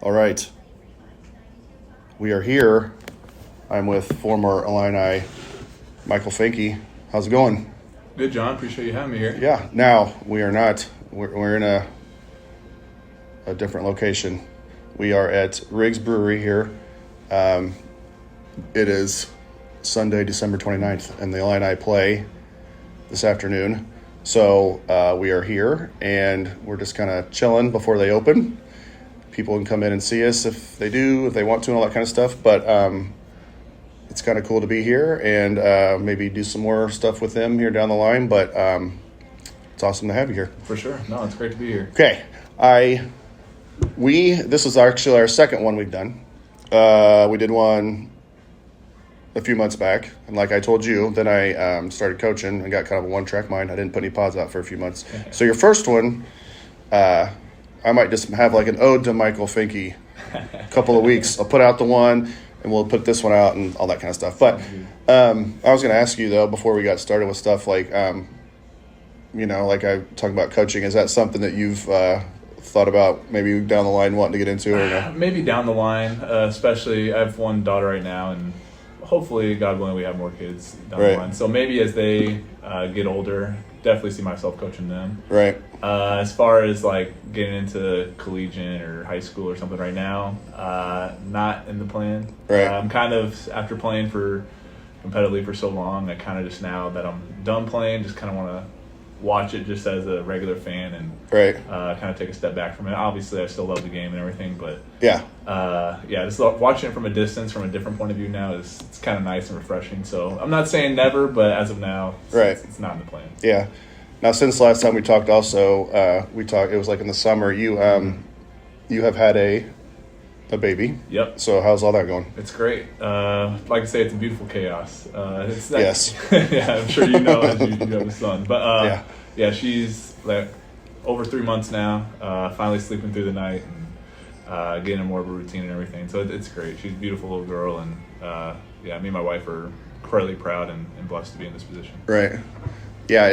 All right. We are here. I'm with former Illini Michael Finke. How's it going? Good, John. Appreciate you having me here. Yeah. Now, we are not. We're in a different location. We are at Riggs Brewery here. It is Sunday, December 29th, and the Illini play this afternoon. So we are here, and we're just kind of chilling before they open. People can come in and see us if they want to, and all that kind of stuff. But it's kind of cool to be here and maybe do some more stuff with them here down the line. But it's awesome to have you here. For sure. No, it's great to be here. Okay. This is actually our second one we've done. We did one a few months back, and like I told you, then I started coaching and got kind of a one-track mind. I didn't put any pods out for a few months. So your first one, I might just have like an ode to Michael Finke. A couple of weeks, I'll put out the one, and we'll put this one out and all that kind of stuff. But I was going to ask you though, before we got started with stuff like, like I talk about coaching. Is that something that you've thought about maybe down the line wanting to get into, or no? Maybe down the line, especially I have one daughter right now, and hopefully, God willing, we have more kids down the line. So maybe as they get older, definitely see myself coaching them. Right. As far as like getting into collegiate or high school or something right now, not in the plan. Right. I'm kind of, after playing for competitively for so long, I kind of just, now that I'm done playing, just kind of want to watch it just as a regular fan and kind of take a step back from it. Obviously, I still love the game and everything, but just watching it from a distance, from a different point of view now it's kind of nice and refreshing. So I'm not saying never, but as of now, it's not in the plan. Yeah. Now, since last time we talked, also it was like in the summer. You have had a baby. Yep. So how's all that going? It's great. Like I say, it's a beautiful chaos. Yes. Yeah, I'm sure you know as you have a son. But she's like over 3 months now. Finally sleeping through the night and getting more of a routine and everything. So it's great. She's a beautiful little girl, and me and my wife are incredibly proud and blessed to be in this position. Right. Yeah,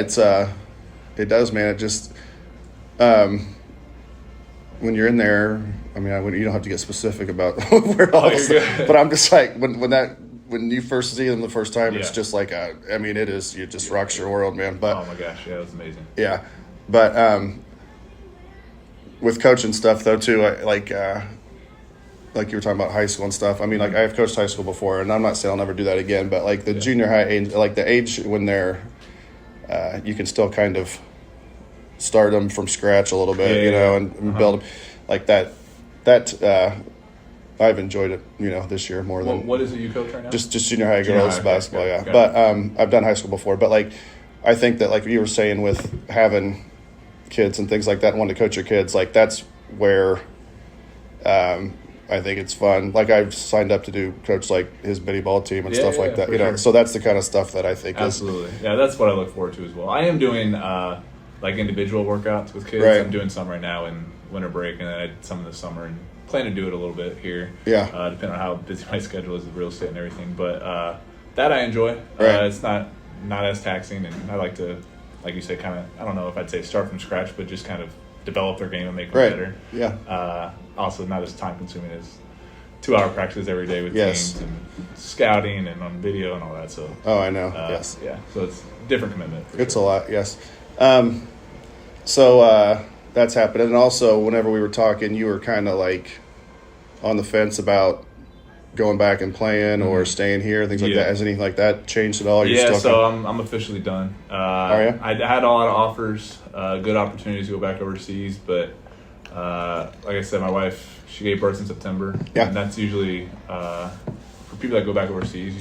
it does, man. It just when you're in there, I mean, you don't have to get specific about where all this, but I'm just like when you first see them the first time, it's just like it just rocks your world, man. But oh my gosh, yeah, it was amazing. Yeah, but with coaching stuff though too, like you were talking about high school and stuff. I mean, like I have coached high school before, and I'm not saying I'll never do that again. But like the junior high age, like the age when they're, you can still kind of start them from scratch a little bit, and build them like that. I've enjoyed it, this year more than. What is it you coach right now? Just junior high girls basketball, okay. But I've done high school before. But like, I think that like you were saying with having kids and things like that, and wanting to coach your kids, like that's where I think it's fun. Like I've signed up to do coach like his bitty ball team and stuff like that, Sure. So that's the kind of stuff that I think absolutely. Yeah, that's what I look forward to as well. I am doing like individual workouts with kids. Right. I'm doing some right now in winter break, and then I did some in the summer, and plan to do it a little bit here. Yeah. Depending on how busy my schedule is with real estate and everything, but that I enjoy. Right. It's not as taxing, and I like to, like you said, kind of, I don't know if I'd say start from scratch, but just kind of develop their game and make them better. Yeah. Also, not as time consuming as 2-hour practices every day with teams and scouting and on video and all that. So. Oh, I know. Yes. Yeah. So it's a different commitment. It's a lot. Yes. So that's happened. And also, whenever we were talking, you were kind of like on the fence about going back and playing or staying here, things like that. Has anything like that changed at all? I'm officially done. Are you? I had a lot of offers, good opportunities to go back overseas, but like I said, my wife, she gave birth in September. Yeah. And that's usually, for people that go back overseas,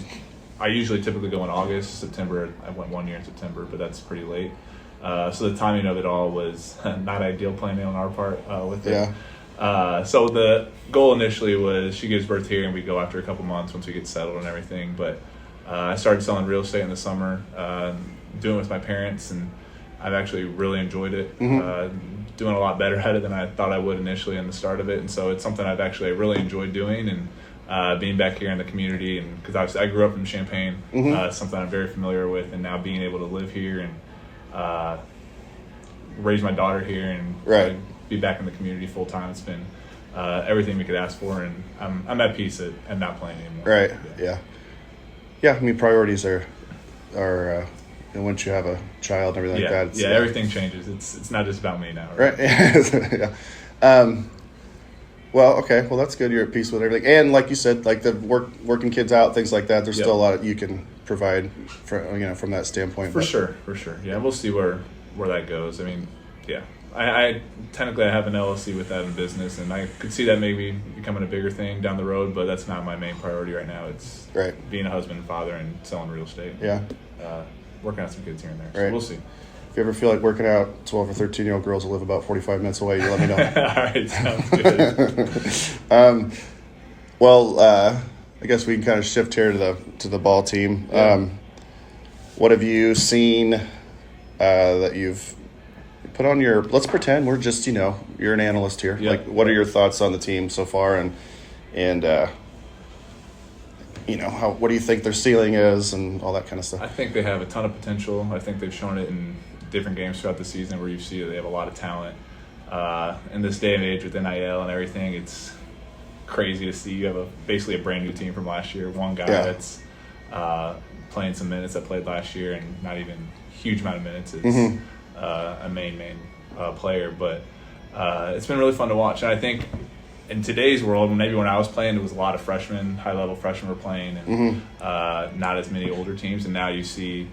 I usually typically go in August, September. I went 1 year in September, but that's pretty late. So the timing of it all was not ideal planning on our part with it. Yeah. So the goal initially was she gives birth here and we go after a couple months once we get settled and everything. But I started selling real estate in the summer, doing it with my parents, and I've actually really enjoyed it. Doing a lot better at it than I thought I would initially in the start of it. And so it's something I've actually really enjoyed doing, and being back here in the community, and because I grew up in Champaign, something I'm very familiar with, and now being able to live here and raise my daughter here and be back in the community full time, it's been everything we could ask for, and I'm at peace at not playing anymore. Right. Yeah. I mean, priorities are and once you have a child and everything like that. Everything changes. It's not just about me now. Right. Yeah. Well, okay. Well, that's good. You're at peace with everything, and like you said, like the working kids out, things like that. There's still a lot you can provide from that standpoint. For sure. Yeah, we'll see where that goes. I mean, yeah. I technically I have an LLC with that in business, and I could see that maybe becoming a bigger thing down the road, but that's not my main priority right now. It's being a husband and father and selling real estate. Yeah. Working out some kids here and there. So we'll see. If you ever feel like working out, 12 or 13-year-old girls will live about 45 minutes away. You let me know. All right, sounds good. Well, I guess we can kind of shift here to the ball team. Yeah. What have you seen that you've put on your? Let's pretend we're just you're an analyst here. Yeah. Like, what are your thoughts on the team so far, and what do you think their ceiling is and all that kind of stuff? I think they have a ton of potential. I think they've shown it in different games throughout the season where you see that they have a lot of talent. In this day and age with NIL and everything, it's crazy to see. You have basically a brand new team from last year. One guy that's playing some minutes that played last year and not even a huge amount of minutes. It's a main player. But it's been really fun to watch. And I think in today's world, maybe when I was playing, there was a lot of freshmen, high-level freshmen were playing, and not as many older teams. And now you see,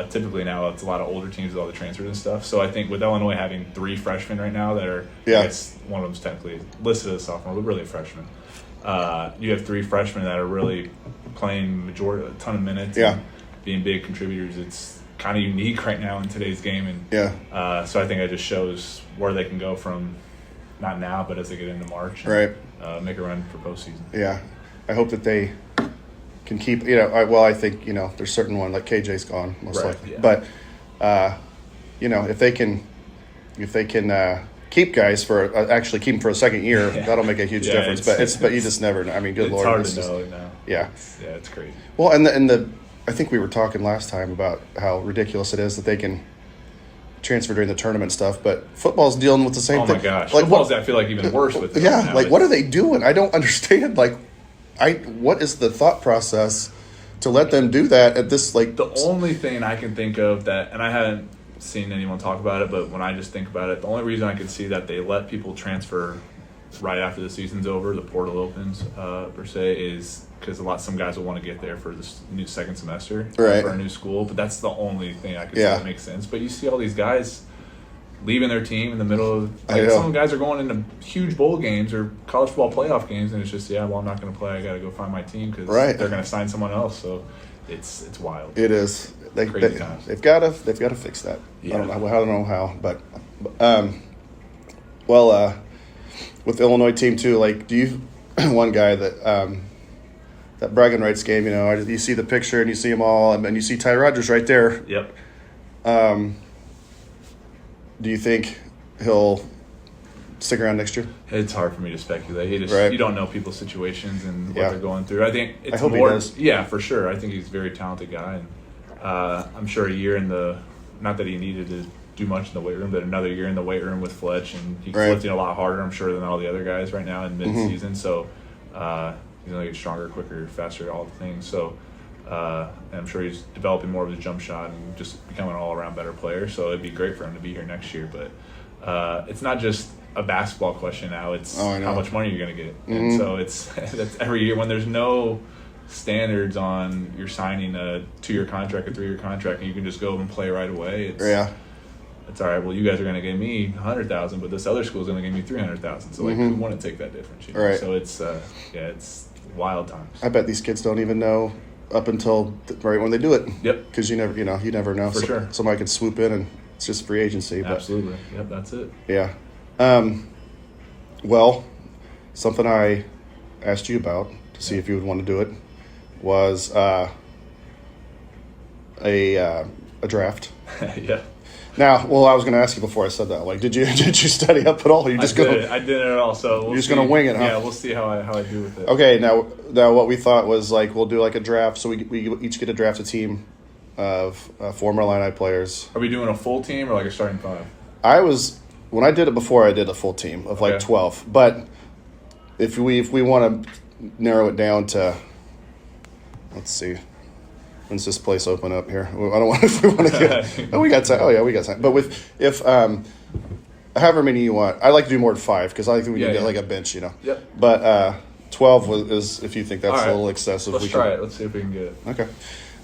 typically now it's a lot of older teams with all the transfers and stuff. So I think with Illinois having 3 freshmen right now that are, I guess one of them's technically listed as a sophomore, but really a freshman. You have 3 freshmen that are really playing a ton of minutes and being big contributors. It's kind of unique right now in today's game. And so I think it just shows where they can go from, not now, but as they get into March and make a run for postseason. Yeah. I hope that they can keep, I think, there's certain one, like KJ's gone, most likely. Yeah. But, if they can keep guys actually keep them for a second year, that'll make a huge difference. But you just never know. I mean, good Lord. It's hard to know now. Yeah. It's crazy. Well, and I think we were talking last time about how ridiculous it is that they can transfer during the tournament stuff, but football's dealing with the same thing. Oh my gosh. Like, football's, I feel like, even worse with it. Yeah, like what are they doing? I don't understand. Like, what is the thought process to let them do that at this, like... The only thing I can think of that, and I haven't seen anyone talk about it, but when I just think about it, the only reason I could see that they let people transfer right after the season's over, the portal opens, per se, is because some guys will want to get there for this new second semester for a new school, but that's the only thing I could see that makes sense. But you see all these guys leaving their team in the middle of, some guys are going into huge bowl games or college football playoff games, and it's just, I'm not going to play. I got to go find my team because they're going to sign someone else. So it's wild. It is. Crazy times. They've got to fix that. Yeah. I don't know how, but with the Illinois team too, like, do you one guy that bragging rights game, you see the picture and you see them all, and you see Ty Rogers right there. Yep. Do you think he'll stick around next year? It's hard for me to speculate. You don't know people's situations and what they're going through. I think it's he does. Yeah, for sure. I think he's a very talented guy, and I'm sure a year not that he needed to do much in the weight room, but another year in the weight room with Fletch, and he's lifting a lot harder, I'm sure, than all the other guys right now in mid-season. So he's going to get stronger, quicker, faster, all the things. So and I'm sure he's developing more of his jump shot and just becoming an all-around better player. So it'd be great for him to be here next year. But it's not just a basketball question now. It's how much money you're going to get. And so that's every year when there's no standards on you're signing a 2-year contract, a 3-year contract, and you can just go and play right away. It's all right. Well, you guys are going to give me $100,000, but this other school is going to give me $300,000. So who want to take that difference? So it's wild times. I bet these kids don't even know up until right when they do it. Yep. Because you never know. For sure. Somebody could swoop in and it's just free agency. Absolutely. Yep. That's it. Yeah. Well, something I asked you about to see if you would want to do it was a draft. Yeah. Now, I was going to ask you before I said that. Like, did you study up at all? Or you just I did it all. So you're just going to wing it, huh? Yeah, we'll see how I do with it. Okay. Now, what we thought was like we'll do like a draft. So we each get to draft a team of former Illini players. Are we doing a full team or like a starting 5? When I did it before, I did a full team of like 12. But if we want to narrow it down to, let's see, when's this place open up here? I don't want if we want to get. Oh, we got time. Oh yeah, we got time. But if however many you want, I like to do more than 5 because I think we can get like a bench, Yep. But 12 is if you think that's a little excessive. Let's try it. Let's see if we can get it. Okay.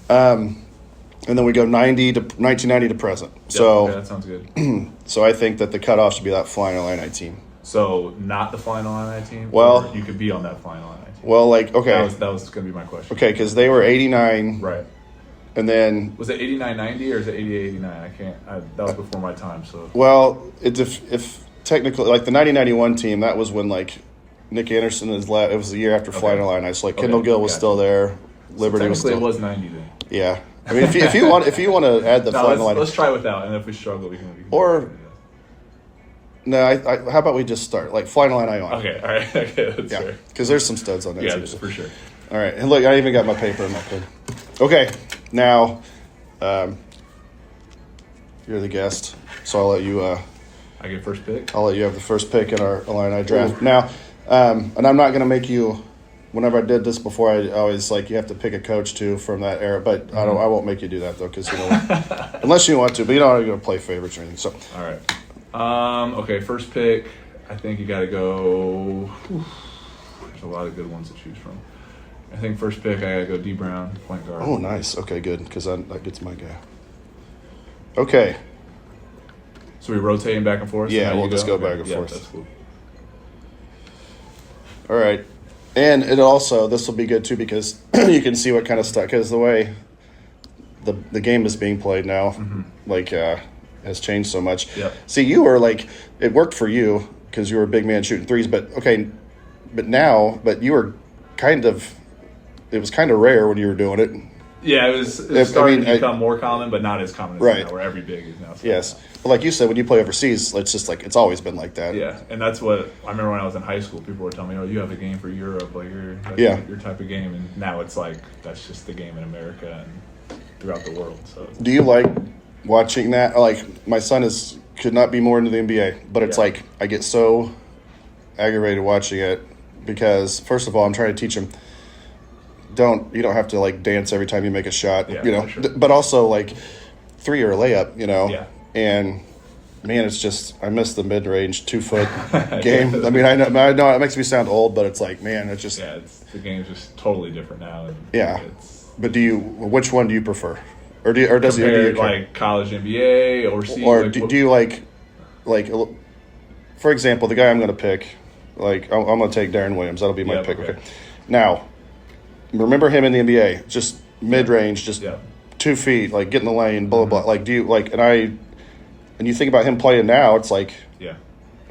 And then we go 1990 to present. Yep, So okay, that sounds good. So I think that the cutoff should be that Flying Illini team. So not the Flying Illini team. Well, or you could be on that Flying Illini team. Well, like okay, That was going to be my question. Okay, because they were 89, Right. and then Was it 89-90 or is it 88-89? I can't. That was before my time. So. well, it's if technically like the 1991 team, that was when like Nick Anderson is it was the year after Flying Illini, so like Kendall Gill was still there, Liberty was still. It was 90 then. Yeah, I mean if you want to add the Flying Illini, let's try without, and if we struggle, we can or. No, how about we just start like Flying Illini on? Okay, all right, okay, that's fair. Because there's some studs on that team. Yeah, for sure. All right, and look, I even got my paper in my pen. Okay, now you're the guest, so I'll let you. I get first pick. I'll let you have the first pick in our Illini draft. Ooh. Now, and I'm not going to make you. Whenever I did this before, I always like you have to pick a coach too from that era. But I won't make you do that though, because unless you want to, but you don't want to play favorites or anything. So all right. Okay, first pick. I think you got to go. There's a lot of good ones to choose from. I think first pick, I got to go D. Brown, point guard. Oh, nice. Okay, good, because that gets my guy. Okay. So we rotating back and forth? Yeah, we'll just go back and forth. That's cool. All right. And it also, this will be good too, because you can see what kind of stuff, because the way the game is being played now, has changed so much. Yep. See, you were like, it worked for you because you were a big man shooting threes, but you were it was kind of rare when you were doing it. Yeah, it started to become more common, but not as common as now, where every big is now. Yes. But like you said, when you play overseas, it's just like, it's always been like that. Yeah, and that's what, I remember when I was in high school, people were telling me, oh, you have a game for Europe, like your type of game, and now it's like, that's just the game in America and throughout the world. So do you like watching that? Like, my son could not be more into the NBA, but it's like I get so aggravated watching it because first of all, I'm trying to teach him you don't have to like dance every time you make a shot, sure. But also like 3 or a layup, Yeah. And man, it's just I miss the mid-range 2-foot game. I mean, I know it makes me sound old, but it's like, man, it's just the game's just totally different now. And but which one do you prefer? Or does it like college NBA overseas? Or do you like for example, the guy I'm going to pick, like I'm going to take Darren Williams. That'll be my pick. Okay. Now, remember him in the NBA, just mid-range, just 2 feet, like get in the lane, blah blah blah. Like, do you like? And you think about him playing now, it's like,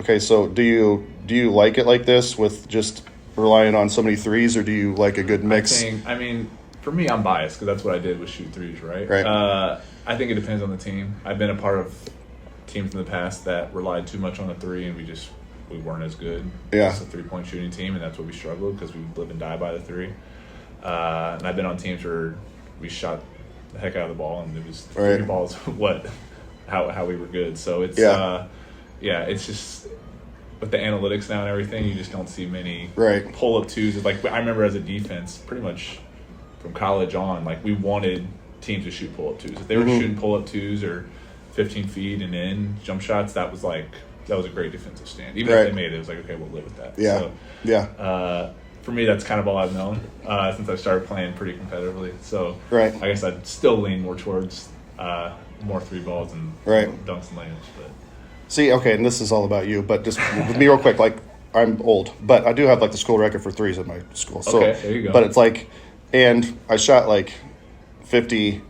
okay, so do you like it like this with just relying on so many threes, or do you like a good mix? I mean, for me, I'm biased because that's what I did with shoot threes, right? Right. I think it depends on the team. I've been a part of teams in the past that relied too much on the three, and we weren't as good. Yeah. As a 3-point shooting team, and that's what we struggled because we live and die by the three. And I've been on teams where we shot the heck out of the ball, and it was 3 balls. How we were good. So it's it's just with the analytics now and everything, you just don't see many pull-up twos. Like I remember as a defense, pretty much from college on, like we wanted teams to shoot pull-up twos. If they were shooting pull-up twos or 15 feet and in jump shots, that was a great defensive stand. Even if they made it, it was like, okay, we'll live with that. So, for me, that's kind of all I've known since I started playing pretty competitively. So I guess I'd still lean more towards more 3 balls and dunks and layups. But see, okay, and this is all about you, but just with me real quick, like I'm old, but I do have like the school record for threes at my school. So, okay, there you go. But it's like, and I shot like 50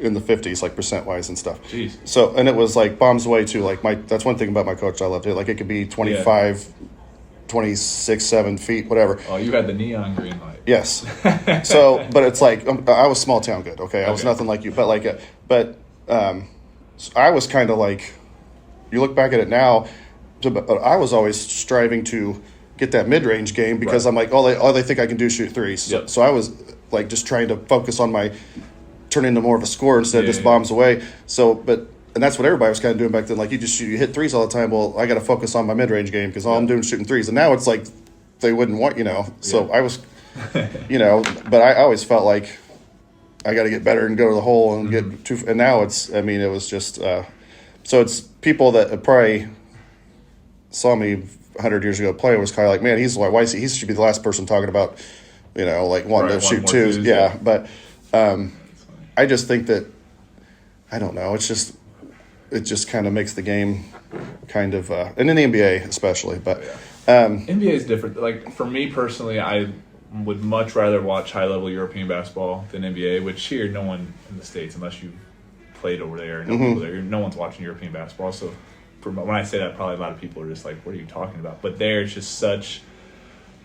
in the 50s, like percent wise and stuff. Jeez. So, and it was like bombs away too. Like that's one thing about my coach I loved it. Like it could be 25, 26, 7 feet, whatever. Oh, you had the neon green light. Yes. So, but it's like I was small town good. Okay, I was nothing like you, but like, I was kind of like, you look back at it now, but I was always striving to get that mid-range game because I'm like, all they think I can do is shoot threes. Yep. So I was like just trying to focus on my turn into more of a scorer instead of just bombs away. So, and that's what everybody was kind of doing back then. Like you hit threes all the time. Well, I got to focus on my mid-range game because all I'm doing is shooting threes. And now it's like they wouldn't want, So Yeah. I was, but I always felt like I got to get better and go to the hole and get too. And now it was just. So it's people that probably saw me 100 years ago play was kind of like, man, he should be the last person talking about, like wanting to shoot twos. Yeah, but I just think that I don't know. It just kind of makes the game kind of, and in the NBA especially, but. NBA is different. Like for me personally, I would much rather watch high-level European basketball than NBA. Which here, no one in the States, unless you played over there, no people there, no one's watching European basketball. So, when I say that, probably a lot of people are just like, "What are you talking about?" But there, it's just such.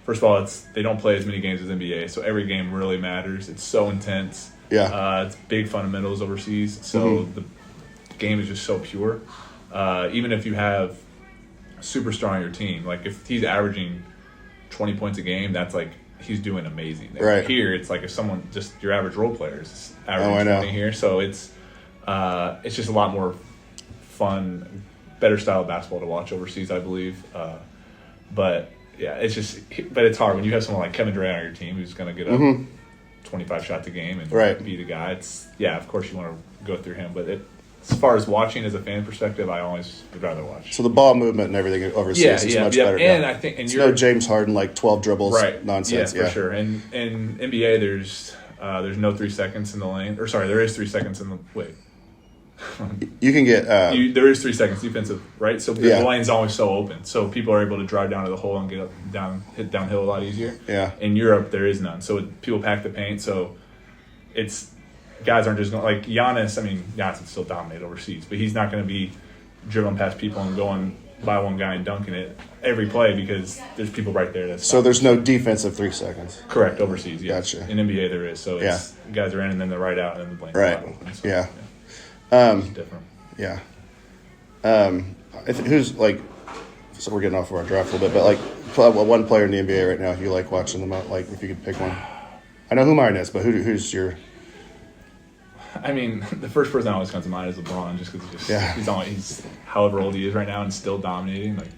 First of all, they don't play as many games as NBA, so every game really matters. It's so intense. Yeah, it's big fundamentals overseas, so the game is just so pure. Even if you have a superstar on your team, like if he's averaging 20 points a game, that's like he's doing amazing. Right. Here, it's like if someone just your average role player is averaging 20 here, so it's just a lot more fun, better style of basketball to watch overseas, I believe. But yeah, it's hard when you have someone like Kevin Durant on your team who's going to get up 25 shots a game and be the guy. Of course you want to go through him, but as far as watching as a fan perspective, I always would rather watch. So the ball movement and everything overseas is much better. And I think it's no James Harden like 12 dribbles nonsense. Yeah, for sure. And in NBA, there's no 3 seconds in the lane. Or sorry, there is 3 seconds in the wait. You can get there is 3 seconds defensive, right? So the lane's always so open, so people are able to drive down to the hole and hit downhill a lot easier. Yeah. In Europe, there is none, so people pack the paint. So it's guys aren't just going like Giannis. I mean, Giannis would still dominate overseas, but he's not going to be dribbling past people and going by one guy and dunking it every play because there's people right there. So there's no defensive 3 seconds. Correct, overseas. Yeah. Gotcha. In NBA, there is. So it's guys are in and then they're right out and then the blank. Right. So, yeah. It's different. Yeah. Who's like? So we're getting off of our draft a little bit, but like one player in the NBA right now you like watching them out. Like if you could pick one, I know who mine is, but who's your? I mean, the first person that always comes to mind is LeBron, just because he's however old he is right now and still dominating. Like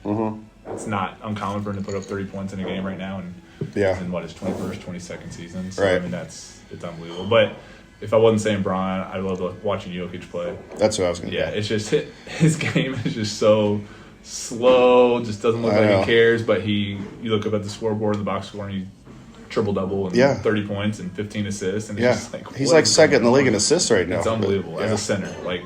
it's not uncommon for him to put up 30 points in a game right now, and in what his 21st, 22nd season. So I mean, it's unbelievable. But if I wasn't saying Bron, I love watching Jokic play. That's what I was going to say. Yeah, it's just his game is just so slow, just doesn't look like he cares, but you look up at the scoreboard in the box score and he triple-double and 30 points and 15 assists. And it's just like, he's like second in the league in assists right now. It's unbelievable as a center. Like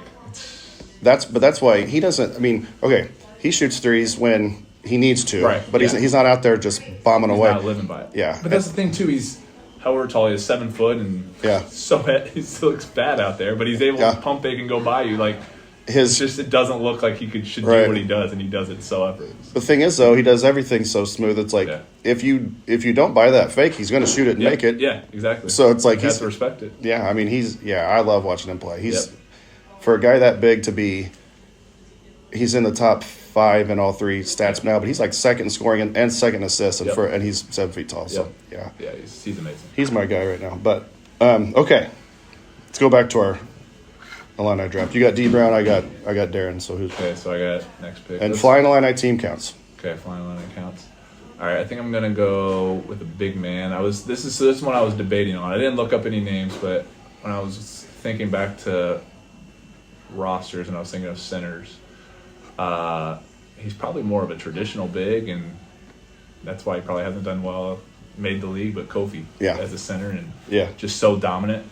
That's why he doesn't – I mean, okay, he shoots threes when he needs to, but he's not out there just bombing away. He's not living by it. Yeah. But that's the thing, too. He's – however tall he is, 7 foot, and he still looks bad out there, but he's able to pump fake and go by you. Like it doesn't look like he should do what he does, and he does it so effortless. The thing is, though, he does everything so smooth. It's like if you don't buy that fake, he's going to shoot it and make it. Yeah, exactly. So it's like he has to respect it. Yeah, I mean I love watching him play. He's for a guy that big to be. He's in the top 5 in all 3 stats now, but he's like second in scoring and second in assists, and he's 7 feet tall. So he's amazing. He's my guy right now. But okay, let's go back to our Illini draft. You got D Brown, I got Darren. So who's So I got next pick. And flying Illini team counts. Okay, flying Illini counts. All right, I think I'm gonna go with a big man. This is one I was debating on. I didn't look up any names, but when I was thinking back to rosters and I was thinking of centers. He's probably more of a traditional big, and that's why he probably hasn't done well, made the league. But Kofi as a center and just so dominant.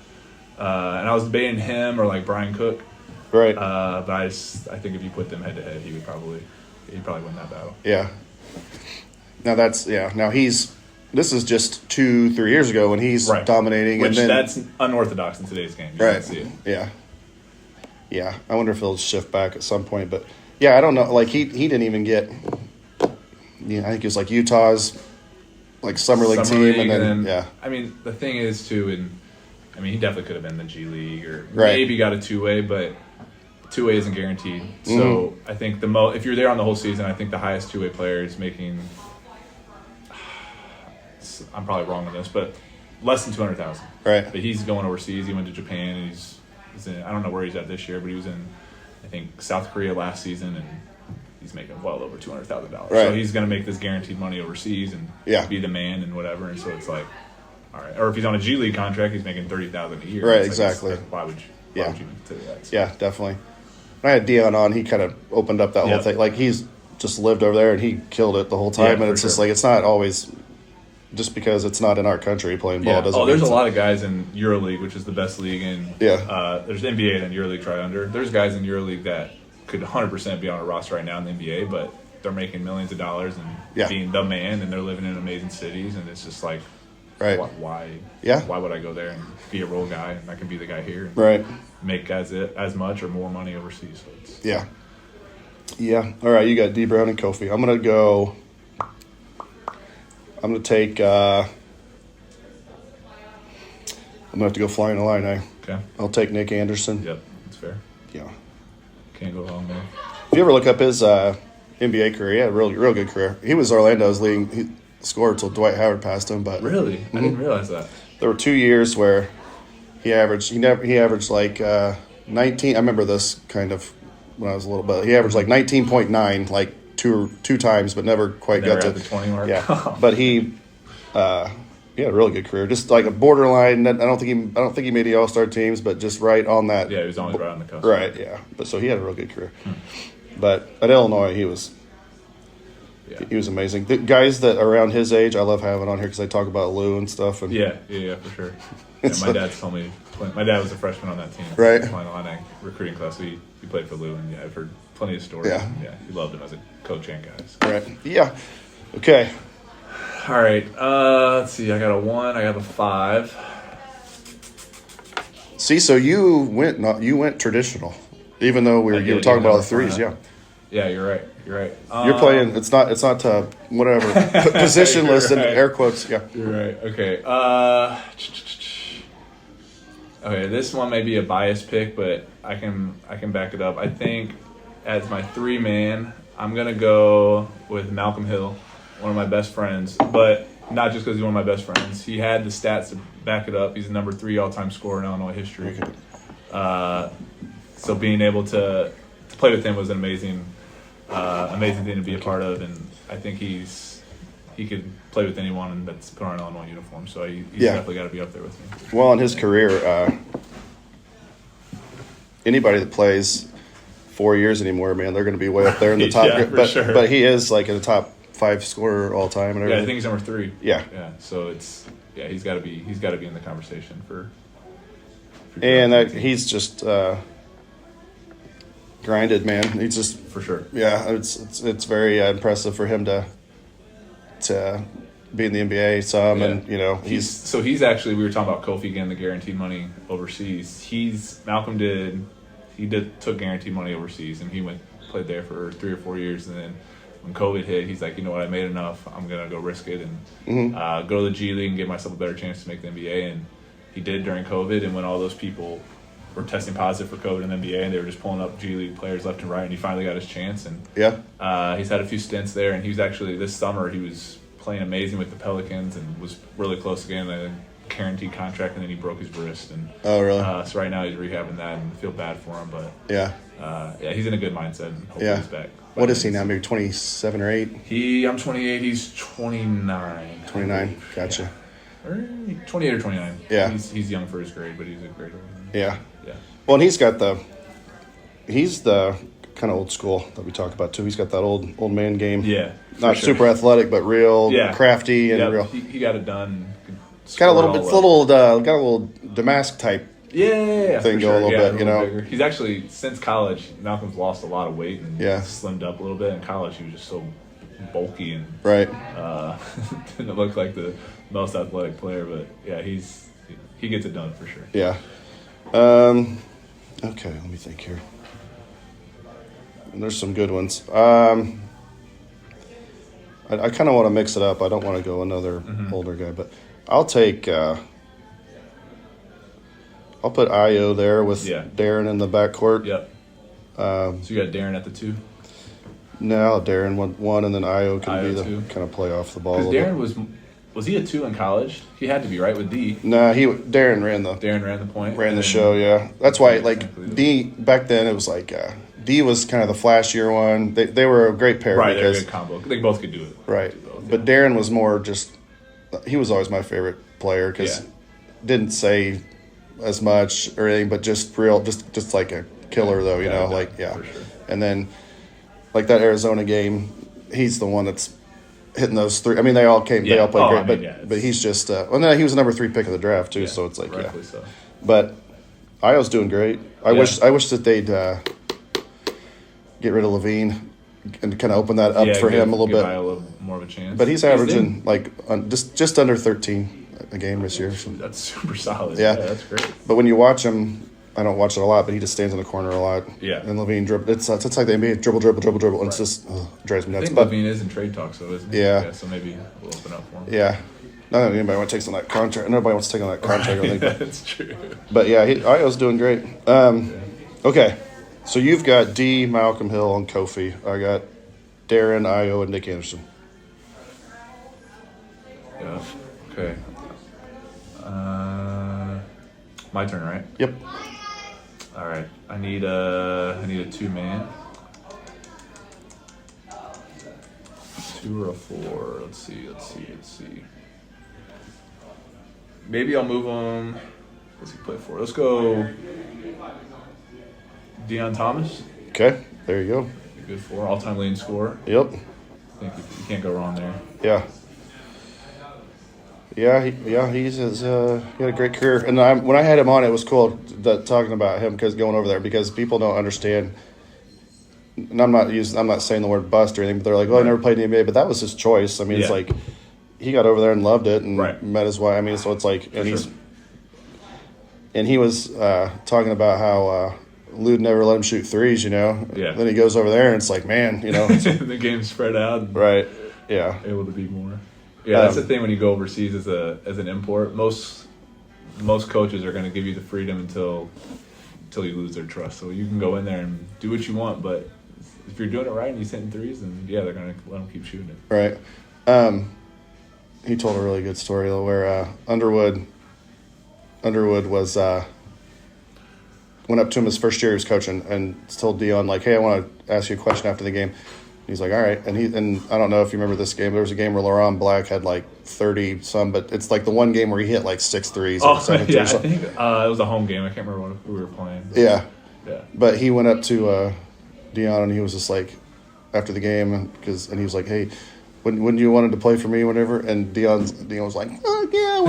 And I was debating him or like Brian Cook, right? But I think if you put them head to head, he'd probably win that battle. Yeah. Now this is just 2-3 years ago when he's dominating, which that's unorthodox in today's game. You don't see it. Yeah. I wonder if he'll shift back at some point, but. Yeah, I don't know. Like he didn't even get. I think it was like Utah's, like summer league team, and then I mean, the thing is too, he definitely could have been the G League or maybe got a 2-way, but 2-way isn't guaranteed. So I think if you're there on the whole season, I think the highest 2-way player is making. I'm probably wrong on this, but less than $200,000. Right. But he's going overseas. He went to Japan, and he's in. I don't know where he's at this year, but he was in. I think South Korea last season and he's making well over $200,000. Right. So he's going to make this guaranteed money overseas and be the man and whatever. And so it's like, all right. Or if he's on a G League contract, he's making $30,000 a year. Right, it's exactly. Why would you consider that? So. Yeah, definitely. When I had Dion on, he kind of opened up that whole thing. Like, he's just lived over there, and he killed it the whole time. Yeah, and it's just like, it's not always just because it's not in our country playing ball. Doesn't there's a lot of guys in EuroLeague, which is the best league in. Yeah. There's NBA and EuroLeague try under. There's guys in EuroLeague that could 100% be on a roster right now in the NBA, but they're making millions of dollars and being the man, and they're living in amazing cities, and it's just like, why? Yeah. Why would I go there and be a role guy, and I can be the guy here, and make as much or more money overseas? So it's, yeah. All right, you got D Brown and Kofi. I'm gonna take. I'm gonna have to go flying Illini. Okay. I'll take Nick Anderson. Yep, that's fair. Yeah. Can't go wrong there. If you ever look up his NBA career, he had a real good career. He was Orlando's leading scorer until Dwight Howard passed him. But really, I didn't realize that. There were 2 years where he averaged like 19. I remember this kind of when I was a little bit. He averaged like 19.9, like two times, but never quite got to the 20 mark. Yeah, but he had a really good career. Just like a borderline. I don't think he made the All-Star teams, but just right on that. Yeah, he was always right on the cusp. Right. Yeah, but so he had a real good career. But at Illinois, he was amazing. The guys that are around his age, I love having on here because they talk about Lou and stuff. And yeah, for sure. Yeah, my dad told me. My dad was a freshman on that team. Right. Flying Illini recruiting class. So he played for Lou, and I've heard plenty of stories. Yeah. He loved him as a coach and guys. Right. Yeah. Okay. All right. Let's see. I got a 1. I got a 5. See, so you went traditional, even though you were talking about all the threes. Yeah. Yeah, you're right. You're playing. It's not whatever positionless in air quotes. Yeah. You're right. Okay. Okay. This one may be a biased pick, but I can back it up. I think as my 3-man, I'm gonna go with Malcolm Hill, one of my best friends, but not just because he's one of my best friends. He had the stats to back it up. He's the number 3 all-time scorer in Illinois history. So being able to play with him was an amazing thing to be a part of, and I think he could play with anyone that's put on an Illinois uniform. So he's definitely got to be up there with me. Well, in his career, anybody that plays 4 years anymore, man, they're going to be way up there in the top. Sure. But he is like in the top 5 scorer all time and everything. Yeah, I think he's number 3. Yeah. So he's got to be in the conversation for and he's just grinded, man. He's just for sure. Yeah, it's very impressive for him to be in the NBA some, and he's actually, we were talking about Kofi getting the guaranteed money overseas. Malcolm took guaranteed money overseas, and he played there for 3 or 4 years, and then when COVID hit, he's like, you know what, I made enough. I'm gonna go risk it and go to the G League and give myself a better chance to make the NBA. And he did during COVID, and when all those people were testing positive for COVID in the NBA, and they were just pulling up G League players left and right, and he finally got his chance. And he's had a few stints there, and he was actually this summer he was playing amazing with the Pelicans and was really close to getting a guaranteed contract, and then he broke his wrist. And oh, really? So right now he's rehabbing that, and I feel bad for him, but he's in a good mindset, and hopefully he's back. What is he now? Maybe 27 or 8? I'm 28. He's 29. 29. Gotcha. Or 28 or 29. Yeah. He's young for his grade, but he's a great older. Yeah. Well, and he's the kind of old school that we talk about too. He's got that old man game. Yeah. Not super athletic, but real crafty and real. He got it done. Got a little Damask type. Thing go a little bit, Bigger. He's actually, since college, Malcolm's lost a lot of weight and slimmed up a little bit. In college, he was just so bulky and didn't look like the most athletic player. But he gets it done for sure. Yeah. Okay, let me think here. And there's some good ones. I kind of want to mix it up. I don't want to go another older guy, but I'll take. I'll put Ayo there with Darren in the backcourt. Yep. So you got Darren at the 2? No, Darren one, and then Ayo can be the 2. Kind of play off the ball. Because Darren was he a 2 in college? He had to be, right, with D. No, Darren ran the point. Ran the show, yeah. That's why, D back then it was like D was kind of the flashier one. They were a great pair. Right, they're a because, good combo. They both could do it. Right. Both, But Darren was more just – he was always my favorite player because didn't say as much or anything, but just real – just like a killer though, you know. Like, for sure. And then like that Arizona game, he's the one that's hitting those three. I mean, they all came – they all played great. But he's just well, no, he was the number 3 pick of the draft too, so it's like, so. But Io's doing great. I wish that they'd get rid of Levine and kind of open that up for him a little bit. Io a little more of a chance. But he's averaging like just under 13 a game this year. So. That's super solid. Yeah, that's great. But when you watch him, I don't watch it a lot, but he just stands in the corner a lot. Yeah. And Levine dribble. It's like the NBA dribble, and it's just drives me nuts. I think Levine is in trade talks, though, isn't he? Yeah. So maybe we'll open up for him. Yeah. Not that anybody wants to take on that contract. Nobody wants to take on that contract. I think. That's true. But yeah, Io's doing great. Okay. So you've got D, Malcolm Hill, and Kofi. I got Darren, Io, and Nick Anderson. Yeah. Okay. My turn, right? Yep. All right. I need a 2-man. 2 or a 4. Let's see. Maybe I'll move him. What's he play for? Let's go. Deion Thomas. Okay. There you go. Good 4. All-time leading scorer. Yep. I think you can't go wrong there. Yeah. Yeah, he had a great career, and when I had him on, it was cool talking about him going over there because people don't understand. And I'm not saying the word bust or anything, but they're like, "Oh, I never played in the NBA," but that was his choice. I mean, it's like he got over there and loved it and met his wife. I mean, so it's like, and he was talking about how Lude never let him shoot threes, you know. Yeah. Then he goes over there and it's like, man, you know, the game's spread out. Right. Yeah. Able to be more. Yeah, that's the thing when you go overseas as an import. Most coaches are going to give you the freedom until you lose their trust. So you can go in there and do what you want, but if you're doing it right and he's hitting threes, then they're going to let him keep shooting it. Right. He told a really good story though, where Underwood was went up to him his first year he was coaching and told Deion like, "Hey, I want to ask you a question after the game." He's like, all right. And I don't know if you remember this game. There was a game where Laurent Black had like 30-some, but it's like the one game where he hit like 6 threes. Or 7 yeah, threes. I think it was a home game. I can't remember who we were playing. Yeah. Yeah. But he went up to Deion and he was just like, after the game, and he was like, hey, when you wanted to play for me, whatever. And Deion was like, oh, yeah.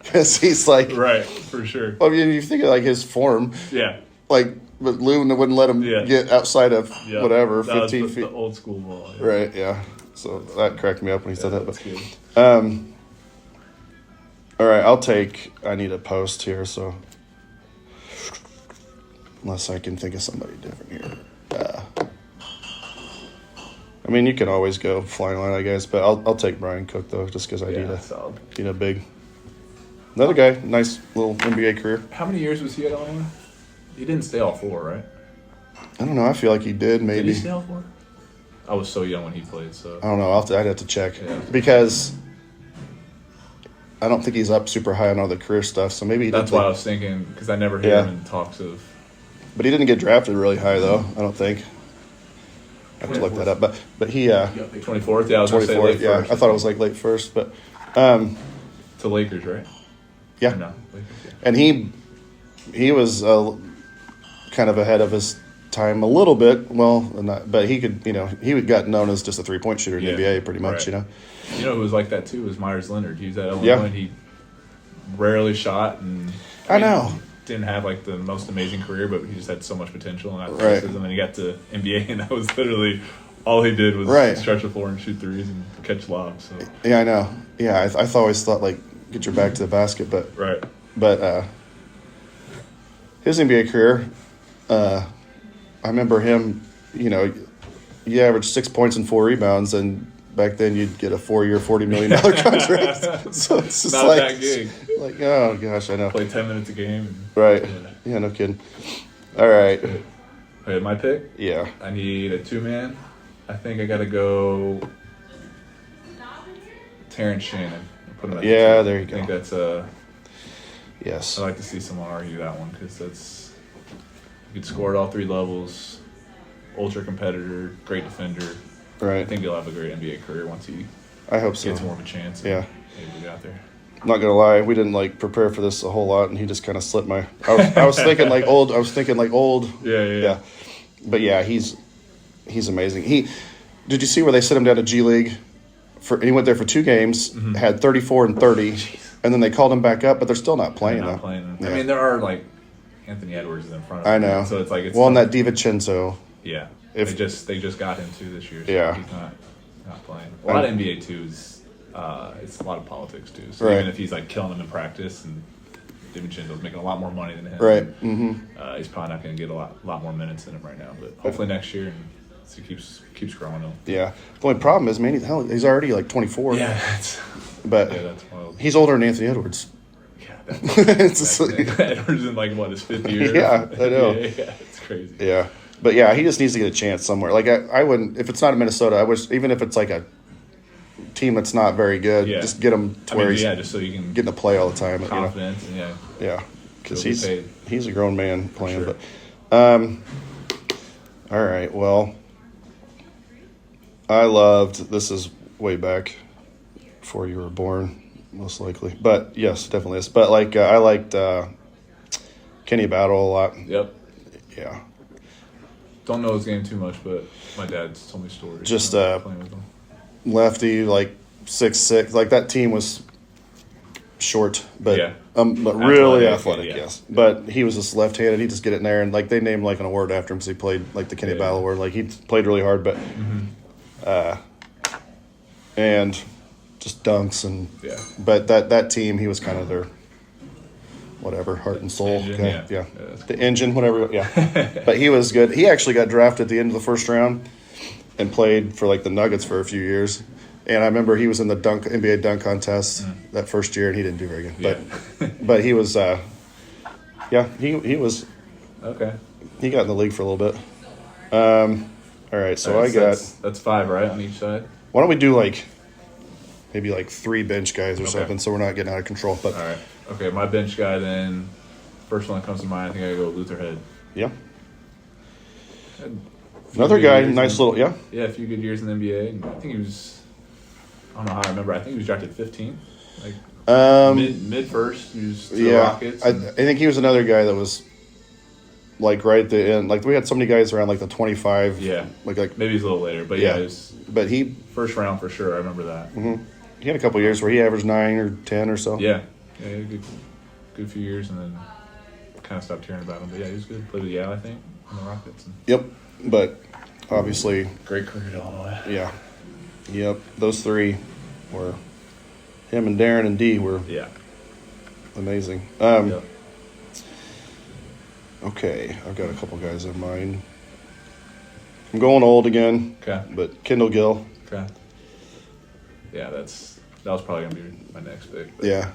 Because he's like. Right, for sure. Well, I mean, you think of like his form. Yeah. Like, but Lou wouldn't let him get outside of whatever, 15 feet. The old school ball. Yeah. Right, yeah. So that cracked me up when he said that. That's but good. All right, I need a post here, so unless I can think of somebody different here. I mean, you can always go flying line, I guess, but I'll take Brian Cook though, just because I need a big. Another guy, nice little NBA career. How many years was he at Illini? He didn't stay all 4, right? I don't know. I feel like he did, maybe. Did he stay all 4? I was so young when he played, so. I don't know. I'd have to check. Yeah. Because I don't think he's up super high on all the career stuff, so maybe he did. That's why I was thinking, because I never hear him in talks of. But he didn't get drafted really high, though, I don't think. I have to look that up. But he. 24th? Yeah, I was 24th, yeah. I thought it was like late first, but. To Lakers, right? Yeah. No, Lakers, yeah. And he was kind of ahead of his time a little bit. Well, but he could, he got known as just a 3-point shooter in the NBA pretty much, You know who was like that too was Myers Leonard. He was at Illinois. Yeah. He rarely shot, and I know. Didn't have like the most amazing career, but he just had so much potential and athleticism. And then he got to NBA, and that was literally all he did was stretch the floor and shoot threes and catch lobs. So. Yeah, I know. Yeah, I always thought like get your back to the basket, but his NBA career, I remember him. You averaged 6 points and 4 rebounds, and back then you'd get a 4-year, $40 million contract. So it's just not that gig. Like, oh gosh, I know. Play 10 minutes a game. Right. Yeah, no kidding. All right. Okay, my pick? Yeah. I need a 2-man. I think I got to go Terrence Shannon. Put him at there you go. I think that's yes. I like to see someone argue that one because that's He could score at all 3 levels. Ultra competitor, great defender. Right. I think he'll have a great NBA career once he I hope so. gets more of a chance. Yeah. Able to get out there. Not gonna lie, we didn't like prepare for this a whole lot, and he just kind of slipped my. I was thinking like old. Yeah. But yeah, he's amazing. Did you see where they sent him down to G League and he went there for 2 games, had 34 and 30, and then they called him back up, but they're still not playing. They're not playing. Yeah. I mean, there are like Anthony Edwards is in front of I him. know. So it's like and that DiVincenzo. Yeah. If they just got him too this year. So Yeah. he's not playing. A lot of NBA too is it's a lot of politics too. So Right. even if he's like killing them in practice and DiVincenzo's making a lot more money than him, Right. He's probably not going to get a lot more minutes than him right now. But hopefully next year, and so he keeps growing him. Yeah. The only problem is, man, he's already like 24. Yeah, But that's wild. he's older than Anthony Edwards. Yeah, that's It's Edwards in like what his 5th year. Yeah, I know. Yeah, it's crazy. Yeah. But yeah, he just needs to get a chance somewhere. Like I wouldn't, if it's not in Minnesota, I wish, even if it's like a team that's not very good, Yeah. just get him to where he's just so you can getting to play all the time. confidence and Yeah, because He'll be he's a grown man playing. sure. But all right, well, I loved, this is way back before you were born, most likely. But yes, definitely is. But like I liked Kenny Battle a lot. Yep. Yeah. Don't know his game too much, but my dad's told me stories. Just, playing with him. Lefty, like 6'6", like that team was short, but Yeah. but really athletic, yeah. yes. But he was just left-handed. He just get it in there, and like they named like an award after him, so he played like the Kenny Yeah. Battle Award. Like he played really hard, but and just dunks and Yeah. But that team, he was kind of their whatever heart and soul, Engine, okay? yeah. Yeah, Yeah, that's the engine, whatever, yeah. But he was good. He actually got drafted at the end of the first round and played for like the Nuggets for a few years. And I remember he was in the NBA dunk contest that first year, and he didn't do very good. But he was, he was. Okay. He got in the league for a little bit. All right, so that's 5, right, on each side. Why don't we do like maybe like 3 bench guys or Okay. something, so we're not getting out of control. But All right. Okay, my bench guy then. First one that comes to mind, I think I go Lutherhead. yeah, Had a few another good guy, years nice little Yeah, a few good years in the NBA, and I think he was. I don't know how I remember. I think he was drafted 15th, like mid first. He was to the Rockets. I think he was another guy that was like right at the end. Like we had so many guys around like the 25. Yeah. Like Maybe he's a little later, but Yeah. it was but he first round for sure. I remember that. he had a couple years where he averaged 9 or 10 or so. Yeah, he had a good few years, and then kind of stopped hearing about him. But yeah, he was good. Played with Yale, I think, on the Rockets. And Yep. But obviously, great career at Illinois. yeah. Yep. Those 3 were him and Darren and D were Yeah. amazing. Yep. Okay, I've got a couple guys in mind. I'm going old again, Okay. but Kendall Gill. Okay. Yeah, that was probably gonna be my next pick. But Yeah,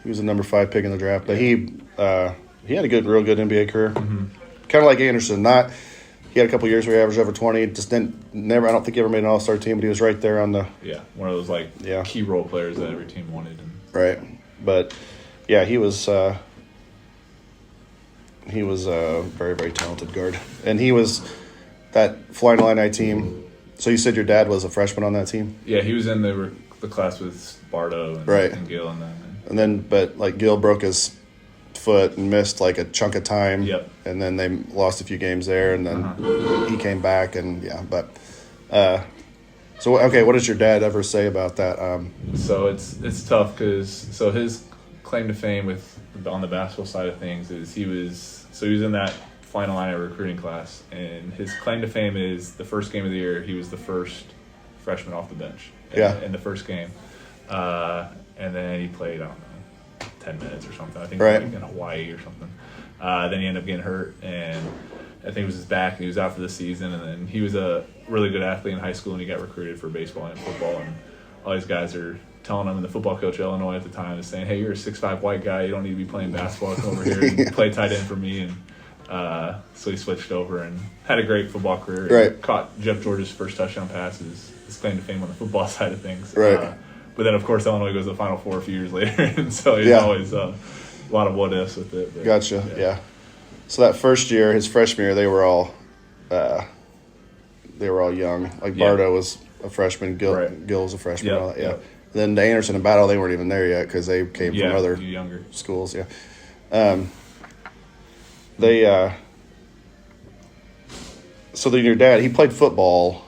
he was a number 5 pick in the draft, but he had a real good NBA career. Kind of like Anderson. He had a couple years where he averaged over 20. Just never. I don't think he ever made an All-Star team, but he was right there on the Yeah, one of those like Yeah. key role players that every team wanted. And right. But yeah, he was a very, very talented guard, and he was that Flying Illini team. So you said your dad was a freshman on that team, yeah, he was in the class with Bardo and, Right. and Gill and them. and then but like Gill broke his foot and missed like a chunk of time. Yep. And then they lost a few games there, and then he came back, and yeah, but so okay, what does your dad ever say about that? So it's tough because his claim to fame on the basketball side of things is he was in that final line of recruiting class, and his claim to fame is the first game of the year he was the first freshman off the bench. In the first game, and then he played, I don't know, 10 minutes or something. I think Right. like in Hawaii or something. Then he ended up getting hurt, and I think it was his back, and he was out for the season. And then he was a really good athlete in high school, and he got recruited for baseball and football. And all these guys are telling him, and the football coach at Illinois at the time is saying, "Hey, you're a 6'5" white guy. You don't need to be playing basketball. Come over here and play tight end for me." And so he switched over and had a great football career. Right. Caught Jeff George's first touchdown pass. His claim to fame on the football side of things. Right. But then, of course, Illinois goes to the Final Four a few years later, and so he's Yeah. always a lot of what ifs with it. But, Gotcha. Yeah. So that first year, his freshman year, they were all young. Like Bardo was a freshman, Gill was a freshman. Yep, All that, yeah. yep. Then the Anderson and Battle, they weren't even there yet because they came from other younger schools. Yeah. So then your dad, he played football.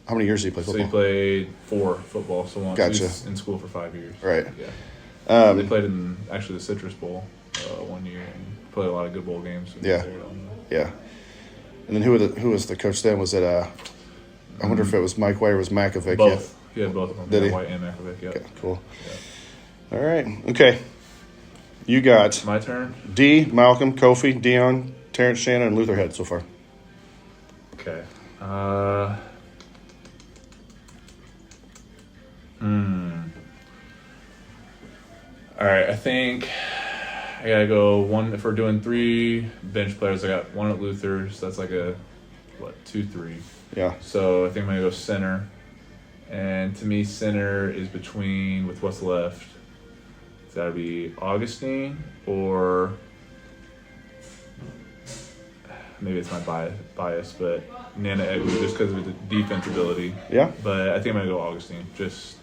How many years did he play So football? he played 4 football. So once Gotcha. he was in school for 5 years. Right. Yeah. They played in actually the Citrus Bowl 1 year and played a lot of good bowl games. Yeah. Yeah. And then who was the coach then? Was it I wonder if it was Mike White or was Makovic? Both. He had both of them. Did he? White and Makovic. Yeah. Okay, cool. Yeah. All right. Okay. You got My turn. D, Malcolm, Kofi, Dion, Terrence Shannon, and Luther Head so far. Okay. All right. I think I gotta go one. If we're doing 3 bench players, I got one at Luther. So that's like a 2-3. Yeah. So I think I'm gonna go center. And to me, center is between with what's left. It's gotta be Augustine or maybe it's my bias, but Nana Egu just because of the defense ability. Yeah. But I think I'm gonna go Augustine. Just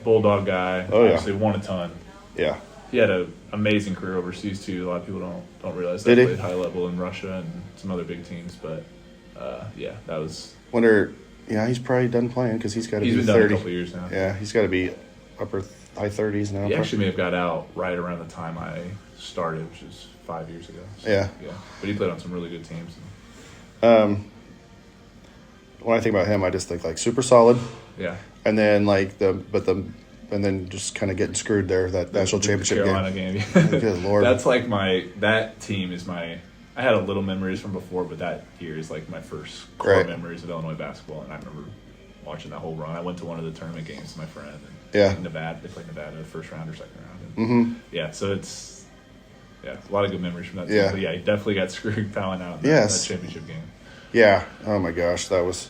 bulldog guy. Oh, yeah. Obviously won a ton. Yeah. He had an amazing career overseas too. A lot of people don't realize that. Did he? Played high level in Russia and some other big teams. But yeah, that was. Wonder. Yeah, he's probably done playing because he's got to be He's been 30. done a couple years now. Yeah, he's got to be high 30s now. He actually may have got out right around the time I started, which is 5 years ago. So, Yeah. But he played on some really good teams. When I think about him, I just think like super solid, Yeah. and then and then just kind of getting screwed there that national championship Carolina game. game. Good Lord. That's like that team is I had a little memories from before, but that year is like my first core Right. memories of Illinois basketball, and I remember watching that whole run. I went to one of the tournament games with my friend. And Yeah. Nevada, they played Nevada first round or second round. And Mm-hmm. so it's a lot of good memories from that team. Yeah. But yeah, he definitely got screwed fouling out in Yes. that championship game. Yeah. Oh my gosh, that was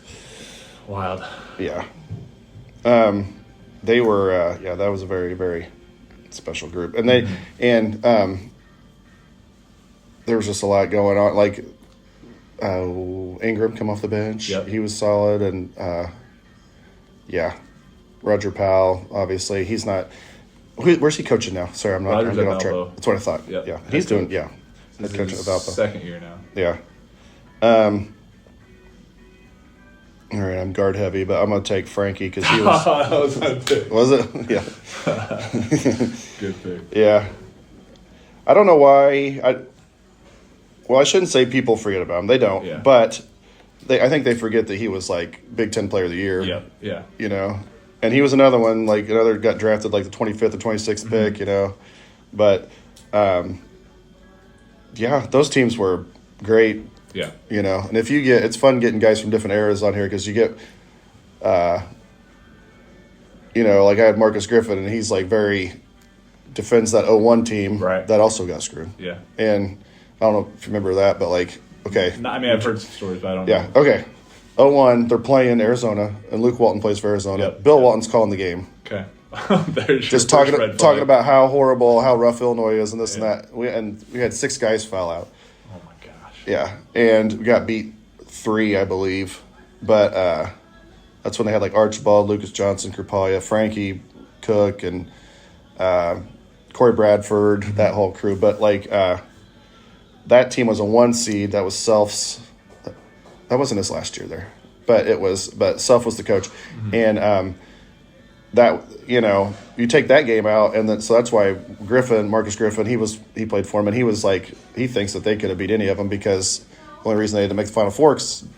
Wild. yeah. They were that was a very very special group, and they there was just a lot going on. Like Ingram come off the bench, Yep. he was solid, and Roger Powell obviously he's not. Where's he coaching now? Sorry, I'm Roger's getting at off track. Valpo. That's what I thought. Yep. Yeah, Head he's doing coach. head This coach is at Valpo. second year now. Yeah. All right, I'm guard heavy, but I'm gonna take Frankie because he was. That was my pick. Was it? Yeah. Good pick. Yeah. I don't know why. I shouldn't say people forget about him. They don't. Yeah. But I think they forget that he was like Big Ten Player of the Year. Yeah. Yeah. You know, and he was another one. Like another got drafted like the 25th or 26th pick. You know, but those teams were great. Yeah. You know, and it's fun getting guys from different eras on here because you get, like I had Marcus Griffin, and he's like defends that 01 team Right. that also got screwed. Yeah. And I don't know if you remember that, but like, okay. No, I mean, I've heard some stories, but I don't Yeah, know. okay. 01, they're playing Arizona, and Luke Walton plays for Arizona. Yep. Bill Walton's calling the game. Okay. There's Just your first red flag. talking about how horrible, how rough Illinois is and this Yeah. and that. We had 6 guys foul out. Oh, my gosh. Yeah, and we got beat 3, I believe. But that's when they had like Archibald, Lucas Johnson, Kripalia, Frankie Cook, and Corey Bradford, that whole crew. But like that team was a 1 seed. That was Self's. That wasn't his last year there, but Self was the coach, and that you take that game out, and then so that's why Marcus Griffin, he played for him, and he was like he thinks that they could have beat any of them because the only reason they had to make the Final Four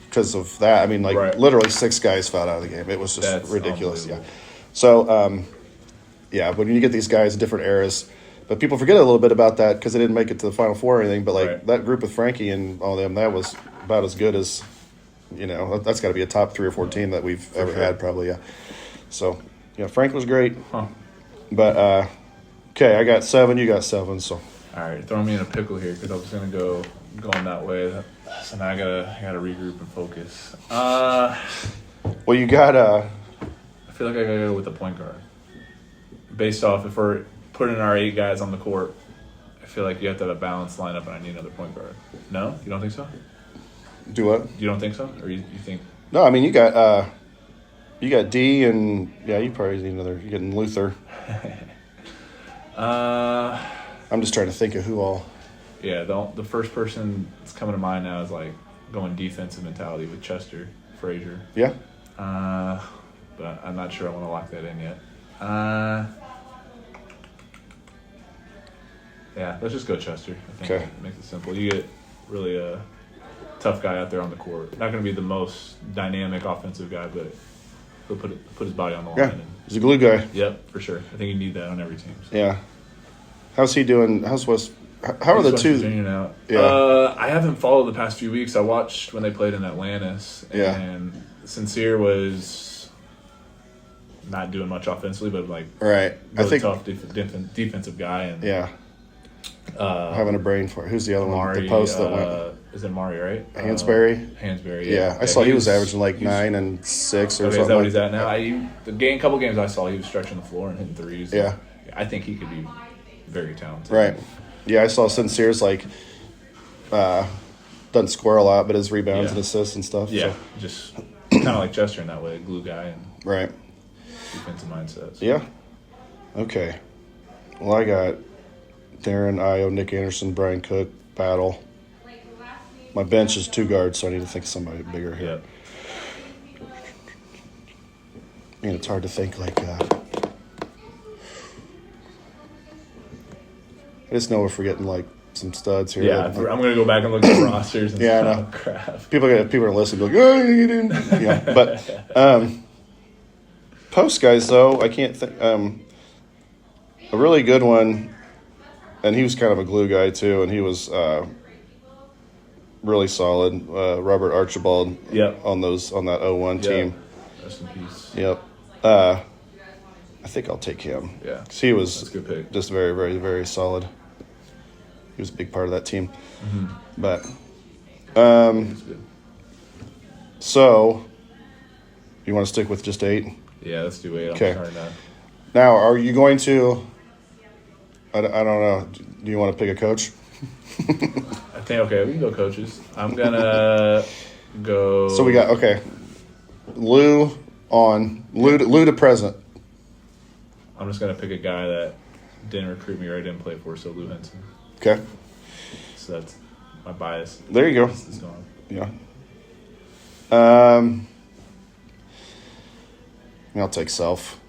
because of that. I mean, like Right. literally 6 guys fouled out of the game. It was just That's ridiculous. Yeah. unbelievable. So when you get these guys in different eras, but people forget a little bit about that because they didn't make it to the Final Four or anything. But like Right. that group with Frankie and all them, that was about as good as that's got to be a top 3 or 4 team that we've ever sure. had, probably. Yeah. So Frank was great. Huh. But okay, I got 7. You got 7. So All right, throw me in a pickle here because I was gonna go going that way. So now I gotta regroup and focus. well, you got I feel like I gotta go with the point guard. Based off if we're putting our 8 guys on the court, feel like you have to have a balanced lineup, and I need another point guard. No, you don't think so? Do what? You don't think so, or you think? No, I mean you got D and you probably need another. You're getting Luther. I'm just trying to think of who all. Yeah, the first person that's coming to mind now is like going defensive mentality with Chester Frazier. Yeah. But I'm not sure I want to lock that in yet. Yeah, let's just go Chester. I think Okay. that makes it simple. You get really a tough guy out there on the court. Not going to be the most dynamic offensive guy, but he'll put his body on the line. Yeah. And, He's a glue guy. yep, for sure. I think you need that on every team. So. Yeah. How's he doing? How's West? How are He's the West two? Virginia now. Yeah. I haven't followed the past few weeks. I watched when they played in Atlantis, Yeah. and Sincere was not doing much offensively, but like Right. I really think. tough defensive guy. And Yeah. Having a brain for it. Who's the other one? Mari, The post that went. is it Mari, right? Hansberry. Hansberry. Yeah. I saw he was averaging like he's- 9 and 6 or Okay, something. is that what like he's at now? Couple games I saw, he was stretching the floor and hitting threes. Yeah. I think he could be very talented. Right. Yeah, I saw Sincere's like doesn't score a lot, but his rebounds Yeah. and assists and stuff. Yeah, So. just kind of like Chester in that way, glue guy and Right. defensive mindset. So. Yeah. Okay. Well, I got Darren, Io, Nick Anderson, Brian Cook, Battle. My bench is 2 guards, so I need to think of somebody bigger here. Yeah. Man, it's hard to think like. I just know we're forgetting like some studs here. Yeah, I'm going to go back and look at rosters and Yeah, I stuff. know. Crap. People are listening, be like, oh, you didn't. Yeah, but post guys though, I can't think. A really good one, and he was kind of a glue guy too, and he was really solid. Robert Archibald. Yep. On that 01 team. Rest in peace. Yep. I think I'll take him. Yeah. 'Cause he was That's a good pick. just very, very, very solid. He was a big part of that team. Mm-hmm. But That's good. so you want to stick with just 8? Yeah, let's do 8. Okay. I'm sorry now. Now, are you going to? I don't know. Do you want to pick a coach? I think, okay, we can go coaches. I'm going to go. So we got Lou to present. I'm just going to pick a guy that didn't recruit me or I didn't play for, so Lou Henson. Okay. So that's my bias. There you go. Is gone. Yeah. I'll take Self.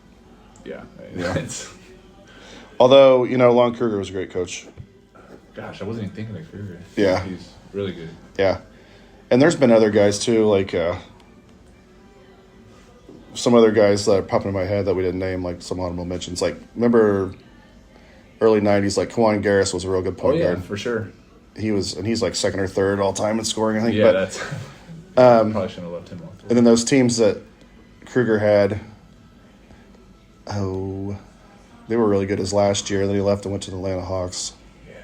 Yeah. Yeah. It's, Although, Lon Kruger was a great coach. gosh, I wasn't even thinking of Kruger. Yeah. He's really good. Yeah. And there's been other guys too, like some other guys that are popping in my head that we didn't name, like some honorable mentions. Like, remember early 90s, like Kawan Garris was a real good point guard. For sure. He's like second or third all time in scoring, I think. Yeah, But, that's. Probably shouldn't have left him off. and then those teams that Kruger had, they were really good as last year. Then he left and went to the Atlanta Hawks. Yeah.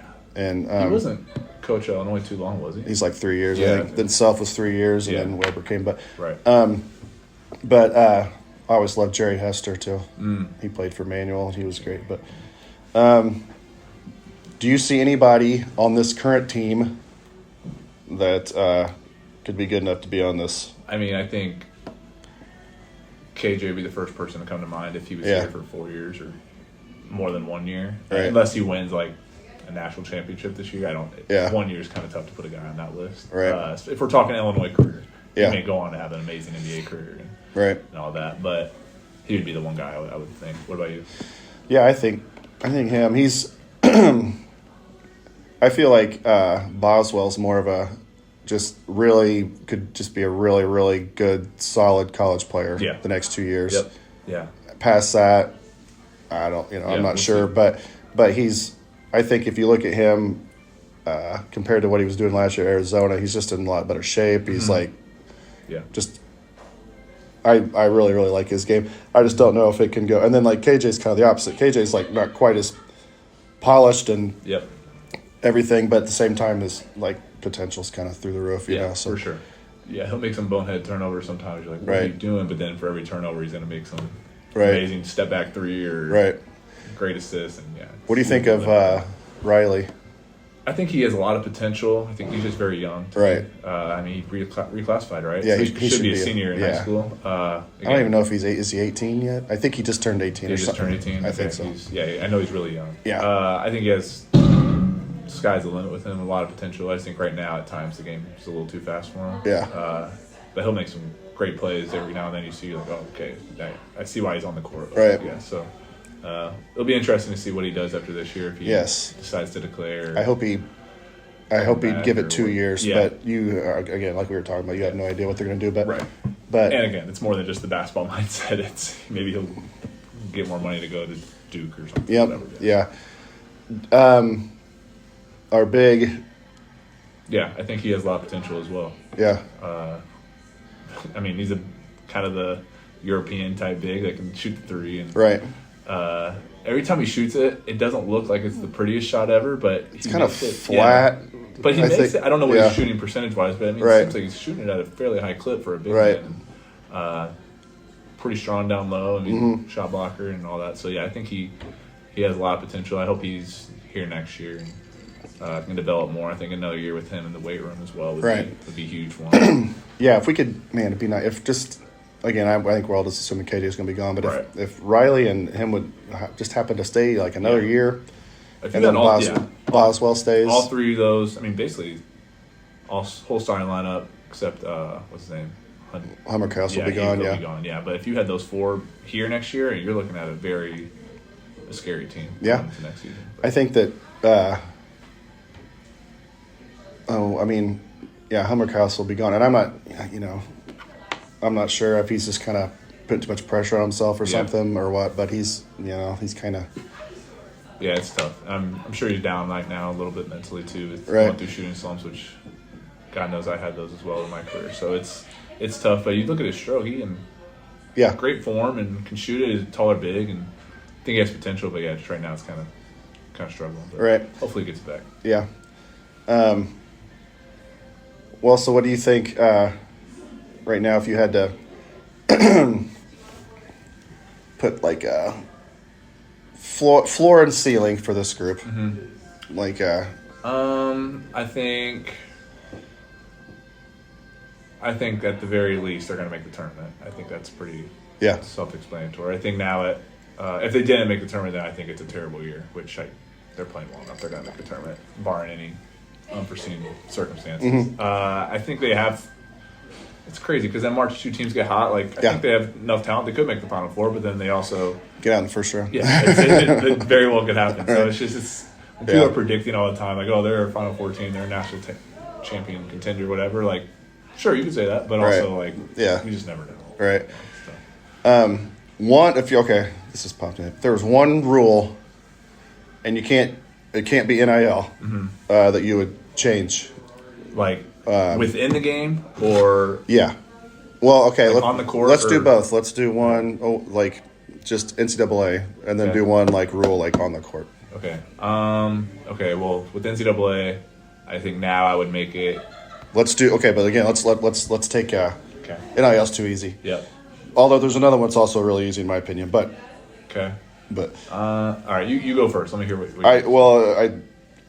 And He wasn't coach at Illinois too long, was he? he's like 3 years, I Yeah. think. Then Self was 3 years, and Yeah. then Weber came. But Right. But I always loved Jerry Hester too. Mm. He played for Manual, and he was great. But do you see anybody on this current team that could be good enough to be on this? I mean, I think KJ would be the first person to come to mind if he was Yeah. here for 4 years or more than 1 year. Right. Unless he wins like a national championship this year. Yeah. 1 year is kind of tough to put a guy on that list. Right. If we're talking Illinois career, Yeah. he may go on to have an amazing NBA career Right. and all that, but he would be the one guy I would think. What about you? Yeah, I think him. He's. I feel like Boswell's more of a could just be a really, really good, solid college player. Yeah. The next 2 years. Yep. Yeah. Past that, I don't. I'm not we'll sure, see. but he's. I think if you look at him compared to what he was doing last year at Arizona, he's just in a lot better shape. He's like, Yeah. just. I really, really like his game. I just don't know if it can go. And then like KJ's kind of the opposite. KJ's like not quite as polished and Yep. everything, but at the same time, his like potential's kind of through the roof. You Yeah, know, so for sure. Yeah, he'll make some bonehead turnovers sometimes. You're like, what are you Right. doing? But then for every turnover, he's going to make some Right. amazing step back three or Right. great assist. And yeah. What do you think of Riley? I think he has a lot of potential. I think he's just very young. Right. I mean, he reclassified, right? Yeah, so he should be a be senior in high school. I don't even know if is he 18 yet? I think he just turned 18 He or just something. turned 18. I think so. I know he's really young. Yeah. I think he has sky's the limit with him. A lot of potential. I just think right now at times the game is a little too fast for him. Yeah. But he'll make some great plays every now and then. You see, like, oh, okay, I see why he's on the court. Right. Yeah. So it'll be interesting to see what he does after this year if he decides to declare. I hope he'd give it 2 years. Yeah. But you again, like we were talking about, you have no idea what they're going to do. But right. But and again, it's more than just the basketball mindset. It's maybe he'll get more money to go to Duke or something. Yep. Whatever. Yeah. Our big. Yeah, I think he has a lot of potential as well. Yeah. I mean, he's a kind of the European type big that can shoot the three, and right. Every time he shoots it, it doesn't look like it's the prettiest shot ever, but it's kind of flat. Yeah. But he makes it. I don't know what he's shooting percentage wise, but I mean, right. it seems like he's shooting it at a fairly high clip for a big right. man. Pretty strong down low. I mean, shot blocker and all that. So yeah, I think he has a lot of potential. I hope he's here next year and can develop more. I think another year with him in the weight room as well would be huge for him. Yeah, if we could, man, it'd be nice. If just, again, I think we're all just assuming Katie is going to be gone, but if Riley and him would just happen to stay like another year, and then Boswell stays. All three of those, I mean, basically, whole starting lineup except, what's his name? Hummerkaus will be gone, be gone, yeah. But if you had those four here next year, you're looking at a scary team. Yeah. Into next season. I think that, Hummerkaus will be gone. And I'm not sure if he's just kind of putting too much pressure on himself or something or what, but he's kind of. Yeah, it's tough. I'm sure he's down right now a little bit mentally too with right. going through shooting slumps, which God knows I had those as well in my career. So it's tough. But you look at his stroke, he in great form and can shoot it. He's taller, big, and I think he has potential. But yeah, just right now it's kind of struggling. But right. Hopefully he gets back. Yeah. Well, so what do you think right now if you had to put like a floor and ceiling for this group? Mm-hmm. Like I think at the very least they're going to make the tournament. I think that's pretty self-explanatory. I think now if they didn't make the tournament, then I think it's a terrible year, which they're playing well enough. They're going to make the tournament, barring any unforeseen circumstances. Mm-hmm. I think they have. It's crazy because then March 2 teams get hot. I think they have enough talent. They could make the Final Four, but then they also get out in the first round. Yeah, it very well could happen. So people are predicting all the time, like, oh, they're a Final Four team, they're a national champion contender, whatever. Like, sure, you could say that, but also you just never know. Right. This is popping in. If there was one rule, and it can't be NIL that you would change, like within the game or well, okay, on the court. Let's do both. Let's do one just NCAA, and then do one rule on the court. Okay. Okay. Well, with NCAA, I think now I would make it. Let's do but again, let's take NIL's too easy. Yep. Although there's another one that's also really easy in my opinion, but. Okay. But all right, you go first. Let me hear what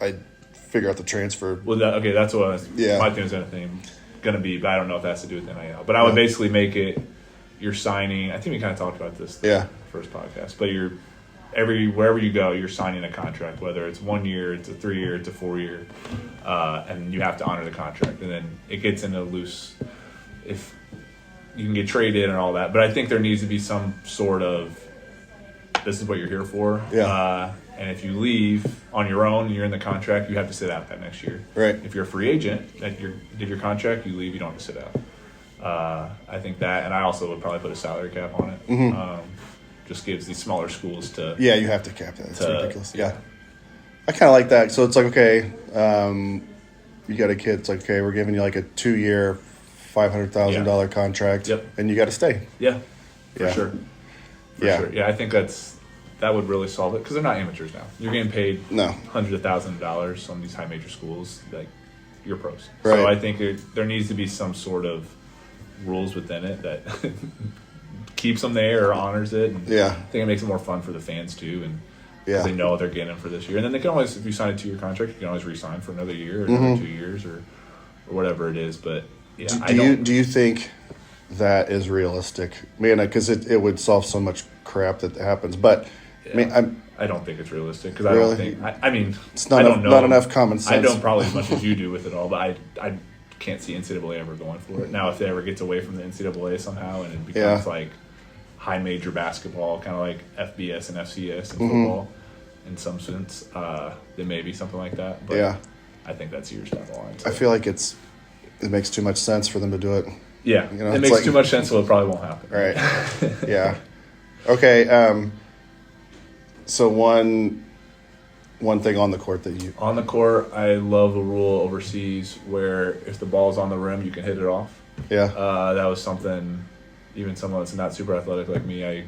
I figure out the transfer. Well, that's what my thing is going to be, but I don't know if that has to do with NIL. But I would basically make it you're signing. I think we kind of talked about this in the first podcast. But wherever you go, you're signing a contract, whether it's 1 year, it's a 3 year, it's a 4 year, and you have to honor the contract. And then it gets into loose if you can get traded and all that. But I think there needs to be some sort of this is what you're here for. Yeah. And if you leave on your own and you're in the contract, you have to sit out that next year. Right. If you're a free agent, that you did your contract, you leave, you don't have to sit out. I think that, and I also would probably put a salary cap on it. Mm-hmm. Just gives these smaller schools to. Yeah, you have to cap that. It's ridiculous. Yeah. I kind of like that. So it's like, okay, you got a kid. It's like, okay, we're giving you like a 2 year, $500,000 contract. Yep. And you got to stay. Yeah. For sure. Sure. Yeah, I think that would really solve it because they're not amateurs now. You're getting paid hundreds of thousands of dollars on these high major schools. Like, you're pros. Right. So I think there needs to be some sort of rules within it that keeps them there or honors it. And I think it makes it more fun for the fans too. And because Yeah. they know they're getting him for this year. And then they can always, if you sign a 2-year contract, you can always re-sign for another year or another 2 years or whatever it is. But yeah, Do you think that is realistic? Man, because it would solve so much crap that happens. But yeah. I mean, I don't think it's realistic because I Really? don't think. I mean, it's not I don't know. not enough common sense. I don't probably as much as you do with it all, but I can't see NCAA ever going for it. Now, if it ever gets away from the NCAA somehow and it becomes like high major basketball, kind of like FBS and FCS and football in some sense, then maybe something like that. But I think that's years down the line. So. I feel like it makes too much sense for them to do it. Yeah, you know, it makes too much sense, so it probably won't happen. Right. Yeah. Okay. So one thing on the court that you on the court, I love a rule overseas where if the ball's on the rim, you can hit it off. Yeah. That was something. Even someone that's not super athletic like me, I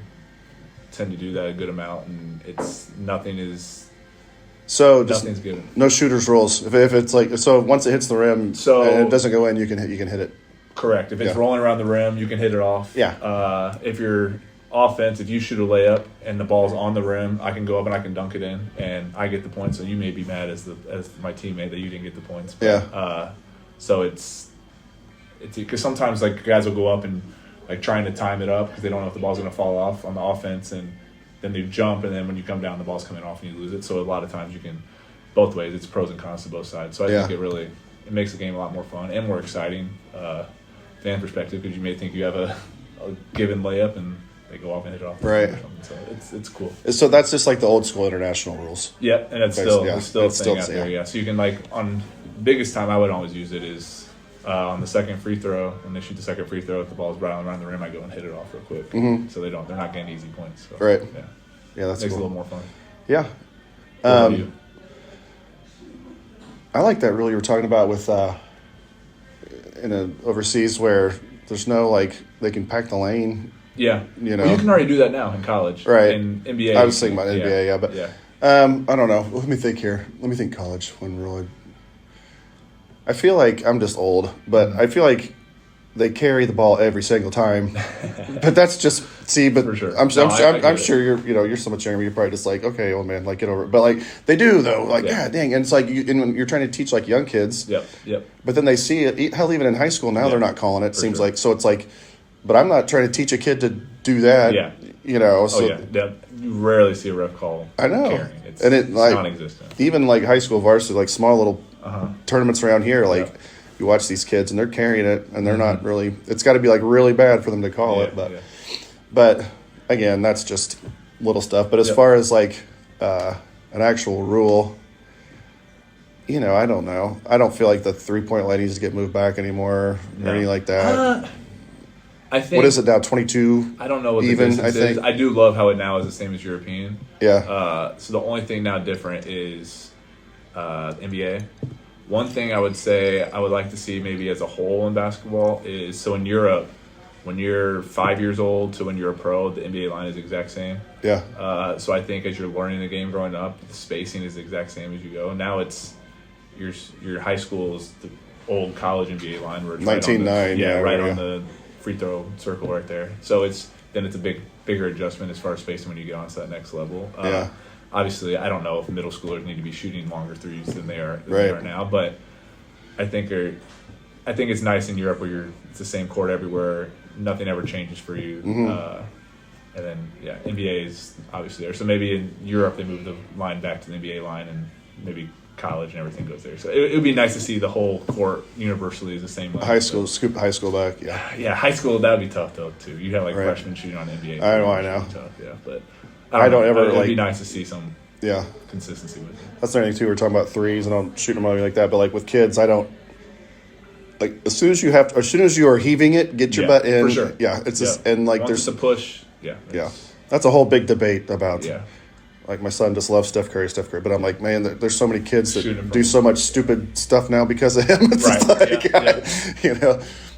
tend to do that a good amount, and nothing's good. No shooters rules. If it's like once it hits the rim and it doesn't go in, you can hit it. Correct. If it's rolling around the rim, you can hit it off. Yeah. If you're offense, if you shoot a layup and the ball's on the rim, I can go up and I can dunk it in, and I get the points. So you may be mad as my teammate that you didn't get the points. But, so it's because sometimes like guys will go up and like trying to time it up because they don't know if the ball's going to fall off on the offense, and then they jump, and then when you come down, the ball's coming off and you lose it. So a lot of times you can both ways. It's pros and cons to both sides. So I think it makes the game a lot more fun and more exciting, fan perspective, because you may think you have a given layup and they go off and hit it off. Right. So it's cool. So that's just like the old school international rules. Yeah, and it's still a thing out there. Yeah. So you can on biggest time I would always use it is on the second free throw, when they shoot the second free throw, if the ball's rattling around the rim, I go and hit it off real quick. Mm-hmm. So they're not getting easy points. So, right. Yeah. Yeah, that's makes cool. it a little more fun. Yeah. I like that rule you were talking about with overseas where there's no they can pack the lane. Yeah. You know, you can already do that now in college. Right. In NBA. I was thinking about NBA, but I don't know. Let me think here. Let me think college when really. I feel like I'm just old, but I feel like they carry the ball every single time. But that's just but for sure. I'm sure you're so much younger. You're probably just like, okay, old man, get over it. But they do though. God dang, and it's like when you're trying to teach young kids. Yep. But then they see it. Hell, even in high school now, they're not calling it. Seems like so. It's like, but I'm not trying to teach a kid to do that. Yeah. You know. So you rarely see a ref call. I know. Carrying. It's non-existent. Even high school varsity, small little tournaments around here, you watch these kids and they're carrying it and they're not really. It's got to be really bad for them to call it, but again, that's just little stuff. But as far as an actual rule, I don't know. I don't feel like the 3-point line needs to get moved back anymore or anything like that. I think, what is it now? 22. I don't know what even. The distance is. I do love how it now is the same as European. Yeah. So the only thing now different is NBA. One thing I would say I would like to see maybe as a whole in basketball is so in Europe, when you're 5 years old to when you're a pro, the NBA line is the exact same. Yeah. So I think as you're learning the game growing up, the spacing is the exact same as you go. Now it's your high school is the old college NBA line where it's 19-9. Right on the free throw circle right there. So it's a bigger adjustment as far as spacing when you get on to that next level. Obviously, I don't know if middle schoolers need to be shooting longer threes than they are now, but I think it's nice in Europe where it's the same court everywhere. Nothing ever changes for you. Mm-hmm. And then NBA is obviously there. So maybe in Europe they move the line back to the NBA line, and maybe college and everything goes there. So it would be nice to see the whole court universally is the same line. Scoop high school back. Yeah, high school that would be tough though too. You have freshmen shooting on NBA. I know. Tough, but. I don't ever it'd be nice to see some consistency with it. That's the thing too. We're talking about threes, and I'm shooting them like that. But with kids, I don't as soon as you are heaving it, get your butt in. For sure. Yeah, it's just and once there's a push. That's a whole big debate about. Yeah. My son just loves Steph Curry, but I'm like, man, there's so many kids that do so much stupid stuff now because of him. It's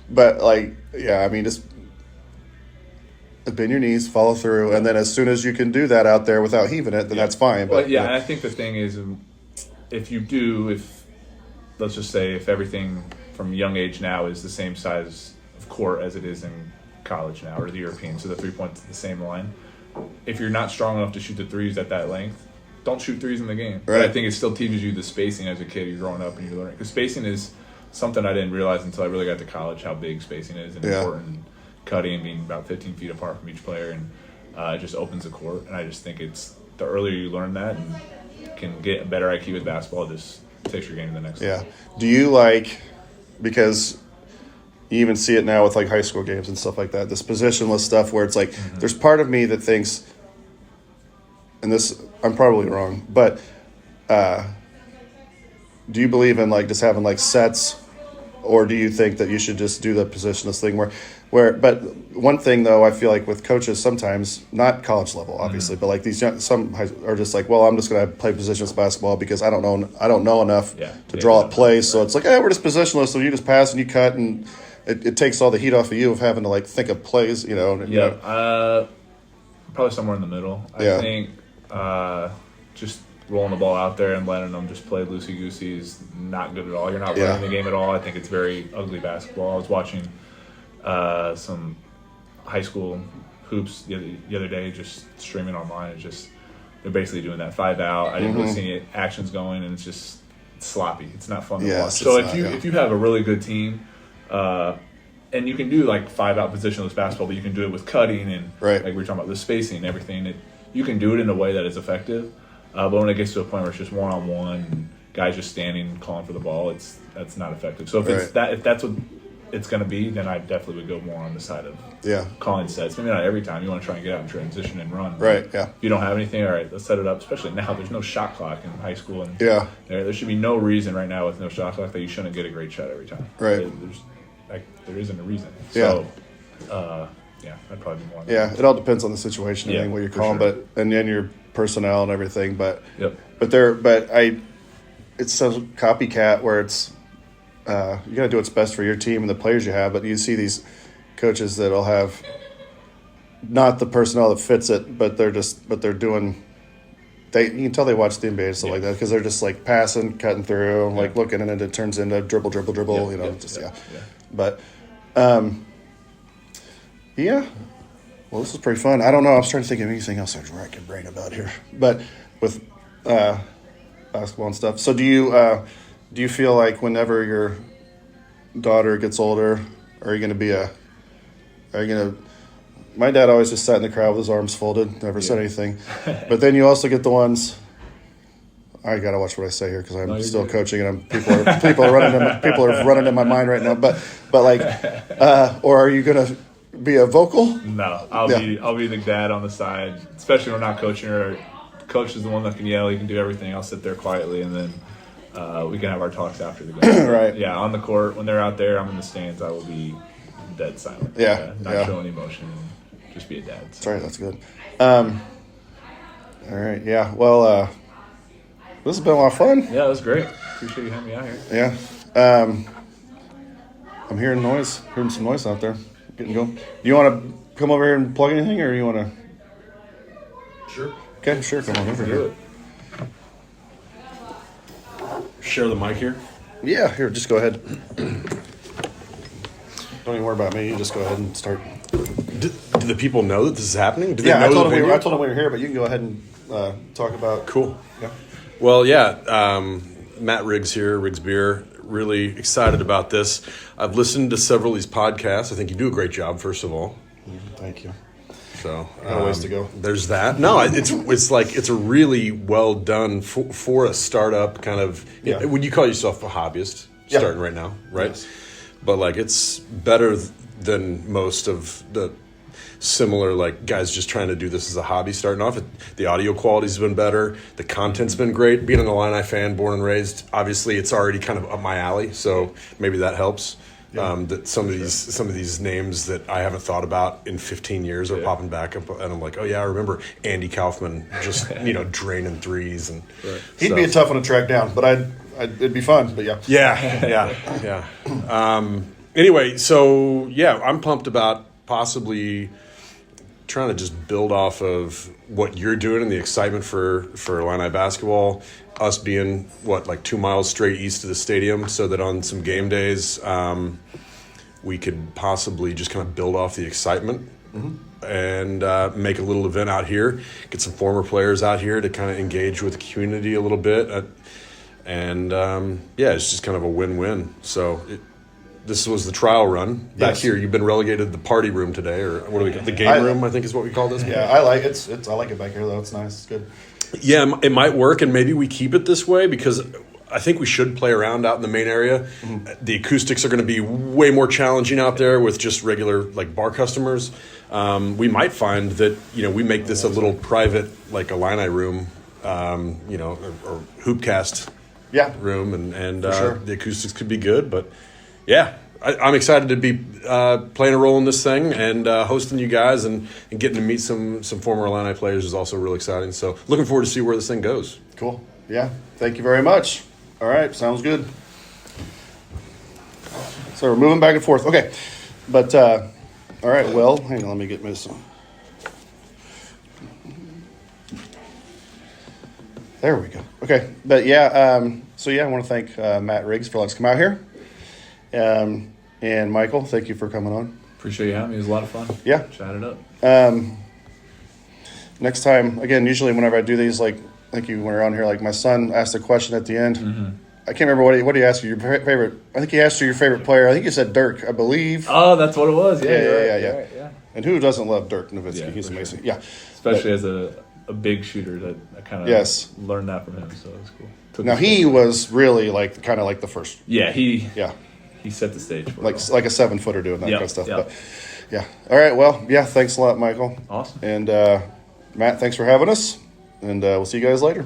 But just. Bend your knees, follow through, and then as soon as you can do that out there without heaving it, then that's fine. But and I think the thing is, if let's just say if everything from young age now is the same size of court as it is in college now or the European, so the 3 points at the same line. If you're not strong enough to shoot the threes at that length, don't shoot threes in the game. Right. But I think it still teaches you the spacing as a kid. You're growing up and you're learning. Because spacing is something I didn't realize until I really got to college, how big spacing is and important. Cutting, being about 15 feet apart from each player, and it just opens the court. And I just think it's the earlier you learn that and can get a better IQ with basketball, it just takes your game to the next level. Do you like, because you even see it now with like high school games and stuff like that, this positionless stuff where it's like, there's part of me that thinks, and this, I'm probably wrong, but do you believe in like just having like sets, or do you think that you should just do the positionless thing but one thing though, I feel like with coaches sometimes, not college level obviously, but like some are just like, well, I'm just going to play positionless basketball because I don't know enough to draw up plays. So it's like, we're just positionless, so you just pass and you cut, and it takes all the heat off of you of having to like think of plays, you know. Probably somewhere in the middle. I think just rolling the ball out there and letting them just play loosey-goosey is not good at all. You're not running the game at all. I think it's very ugly basketball. I was watching some high school hoops the other day, just streaming online. It's just, they're basically doing that 5 out. I didn't really see any actions going, and it's sloppy. It's not fun to watch. So if you have a really good team, and you can do like 5 out positionless basketball, but you can do it with cutting and like we were talking about the spacing and everything. You can do it in a way that is effective. But when it gets to a point where it's just one-on-one, and guys just standing calling for the ball, that's not effective. So if that's what it's going to be, then I definitely would go more on the side of calling sets. Maybe not every time. You want to try and get out and transition and run. Right. If you don't have anything, all right, let's set it up. Especially now, there's no shot clock in high school, and there should be no reason right now with no shot clock that you shouldn't get a great shot every time. Right. There isn't a reason. So, I'd probably be more. It all depends on the situation and what you're calling, and then your personnel and everything. But it's so copycat where it's you got to do what's best for your team and the players you have. But you see these coaches that'll have not the personnel that fits it, but they're doing. You can tell they watch the NBA and stuff like that, because they're just like passing, cutting through, like looking, and it turns into dribble. But well, this is pretty fun. I don't know. I was trying to think of anything else I was racking brain about here, but with basketball and stuff. So do you feel like whenever your daughter gets older, are you going to? My dad always just sat in the crowd with his arms folded, never said anything. But then you also get the ones. I gotta watch what I say here because I'm still coaching, and people are running in my mind right now. But like, or are you gonna be a vocal? No, I'll be the dad on the side, especially when we're not coaching her. Coach is the one that can yell. He can do everything. I'll sit there quietly, and then we can have our talks after the game. Right. Yeah, on the court when they're out there, I'm in the stands. I will be dead silent. Not showing emotion. Just be a dad. So. Sorry, that's good. All right. Yeah. Well, this has been a lot of fun. Yeah, it was great. Appreciate you having me out here. Yeah. I'm hearing some noise out there. Getting going. Do you want to come over here and plug anything, or you want to? Sure. Okay, sure. Come on over here. Share the mic here. Yeah, here. Just go ahead. Don't even worry about me. You just go ahead and start. Do the people know that this is happening? Do they I know told them we were here, but you can go ahead and talk about. Cool. Yeah. Well, Matt Riggs here, Riggs Beer. Really excited about this. I've listened to several of these podcasts. I think you do a great job, first of all. Thank you. So got a ways to go. There's that. No, it's a really well done for a startup kind of. Yeah. Would you call yourself a hobbyist starting right now, right? Yes. But like it's better than most of the similar like guys just trying to do this as a hobby starting off. The audio quality's been better. The content's been great. Being an Illini fan, born and raised, obviously it's already kind of up my alley. So maybe that helps. That some of these names that I haven't thought about in 15 years are popping back up, and I'm like, oh yeah, I remember Andy Kaufman just draining threes, and he'd be a tough one to track down, but it'd be fun. But yeah. Anyway, so I'm pumped about possibly trying to just build off of what you're doing and the excitement for Illini basketball. Us being 2 miles straight east of the stadium, so that on some game days we could possibly just kind of build off the excitement and make a little event out here. Get some former players out here to kind of engage with the community a little bit, it's just kind of a win-win. So this was the trial run. Back here, you've been relegated to the party room today, or what do we call the game room? I think is what we call this. Yeah, I like it. I like it back here though. It's nice. It's good. Yeah, it might work, and maybe we keep it this way because I think we should play around out in the main area. The acoustics are going to be way more challenging out there with just regular like bar customers. We might find that we make this a little private like Illini room, or hoopcast room, and sure. The acoustics could be good. But yeah, I'm excited to be playing a role in this thing and hosting you guys and getting to meet some former Illini players is also really exciting. So looking forward to see where this thing goes. Cool. Yeah. Thank you very much. All right. Sounds good. So we're moving back and forth. Okay. But, all right. Well, hang on. Let me get me some. There we go. Okay. But yeah. I want to thank Matt Riggs for letting us come out here. And Michael, thank you for coming on. Appreciate you having me. It was a lot of fun. Yeah. Chat it up. Next time, again, usually whenever I do these, like you went around here, like my son asked a question at the end. I can't remember what he asked you. Your favorite? I think he asked you your favorite player. I think you said Dirk, I believe. Oh, that's what it was. Yeah. Right, yeah. And who doesn't love Dirk Nowitzki? Yeah, He's amazing. Sure. Yeah. Especially as a big shooter, that I kind of learned that from him. So it was cool. Now he was really kind of like the first. Yeah, he He set the stage for like it all. like a 7-footer doing that kind of stuff. Yep. But yeah. All right. Well, yeah. Thanks a lot, Michael. Awesome. And Matt, thanks for having us. And we'll see you guys later.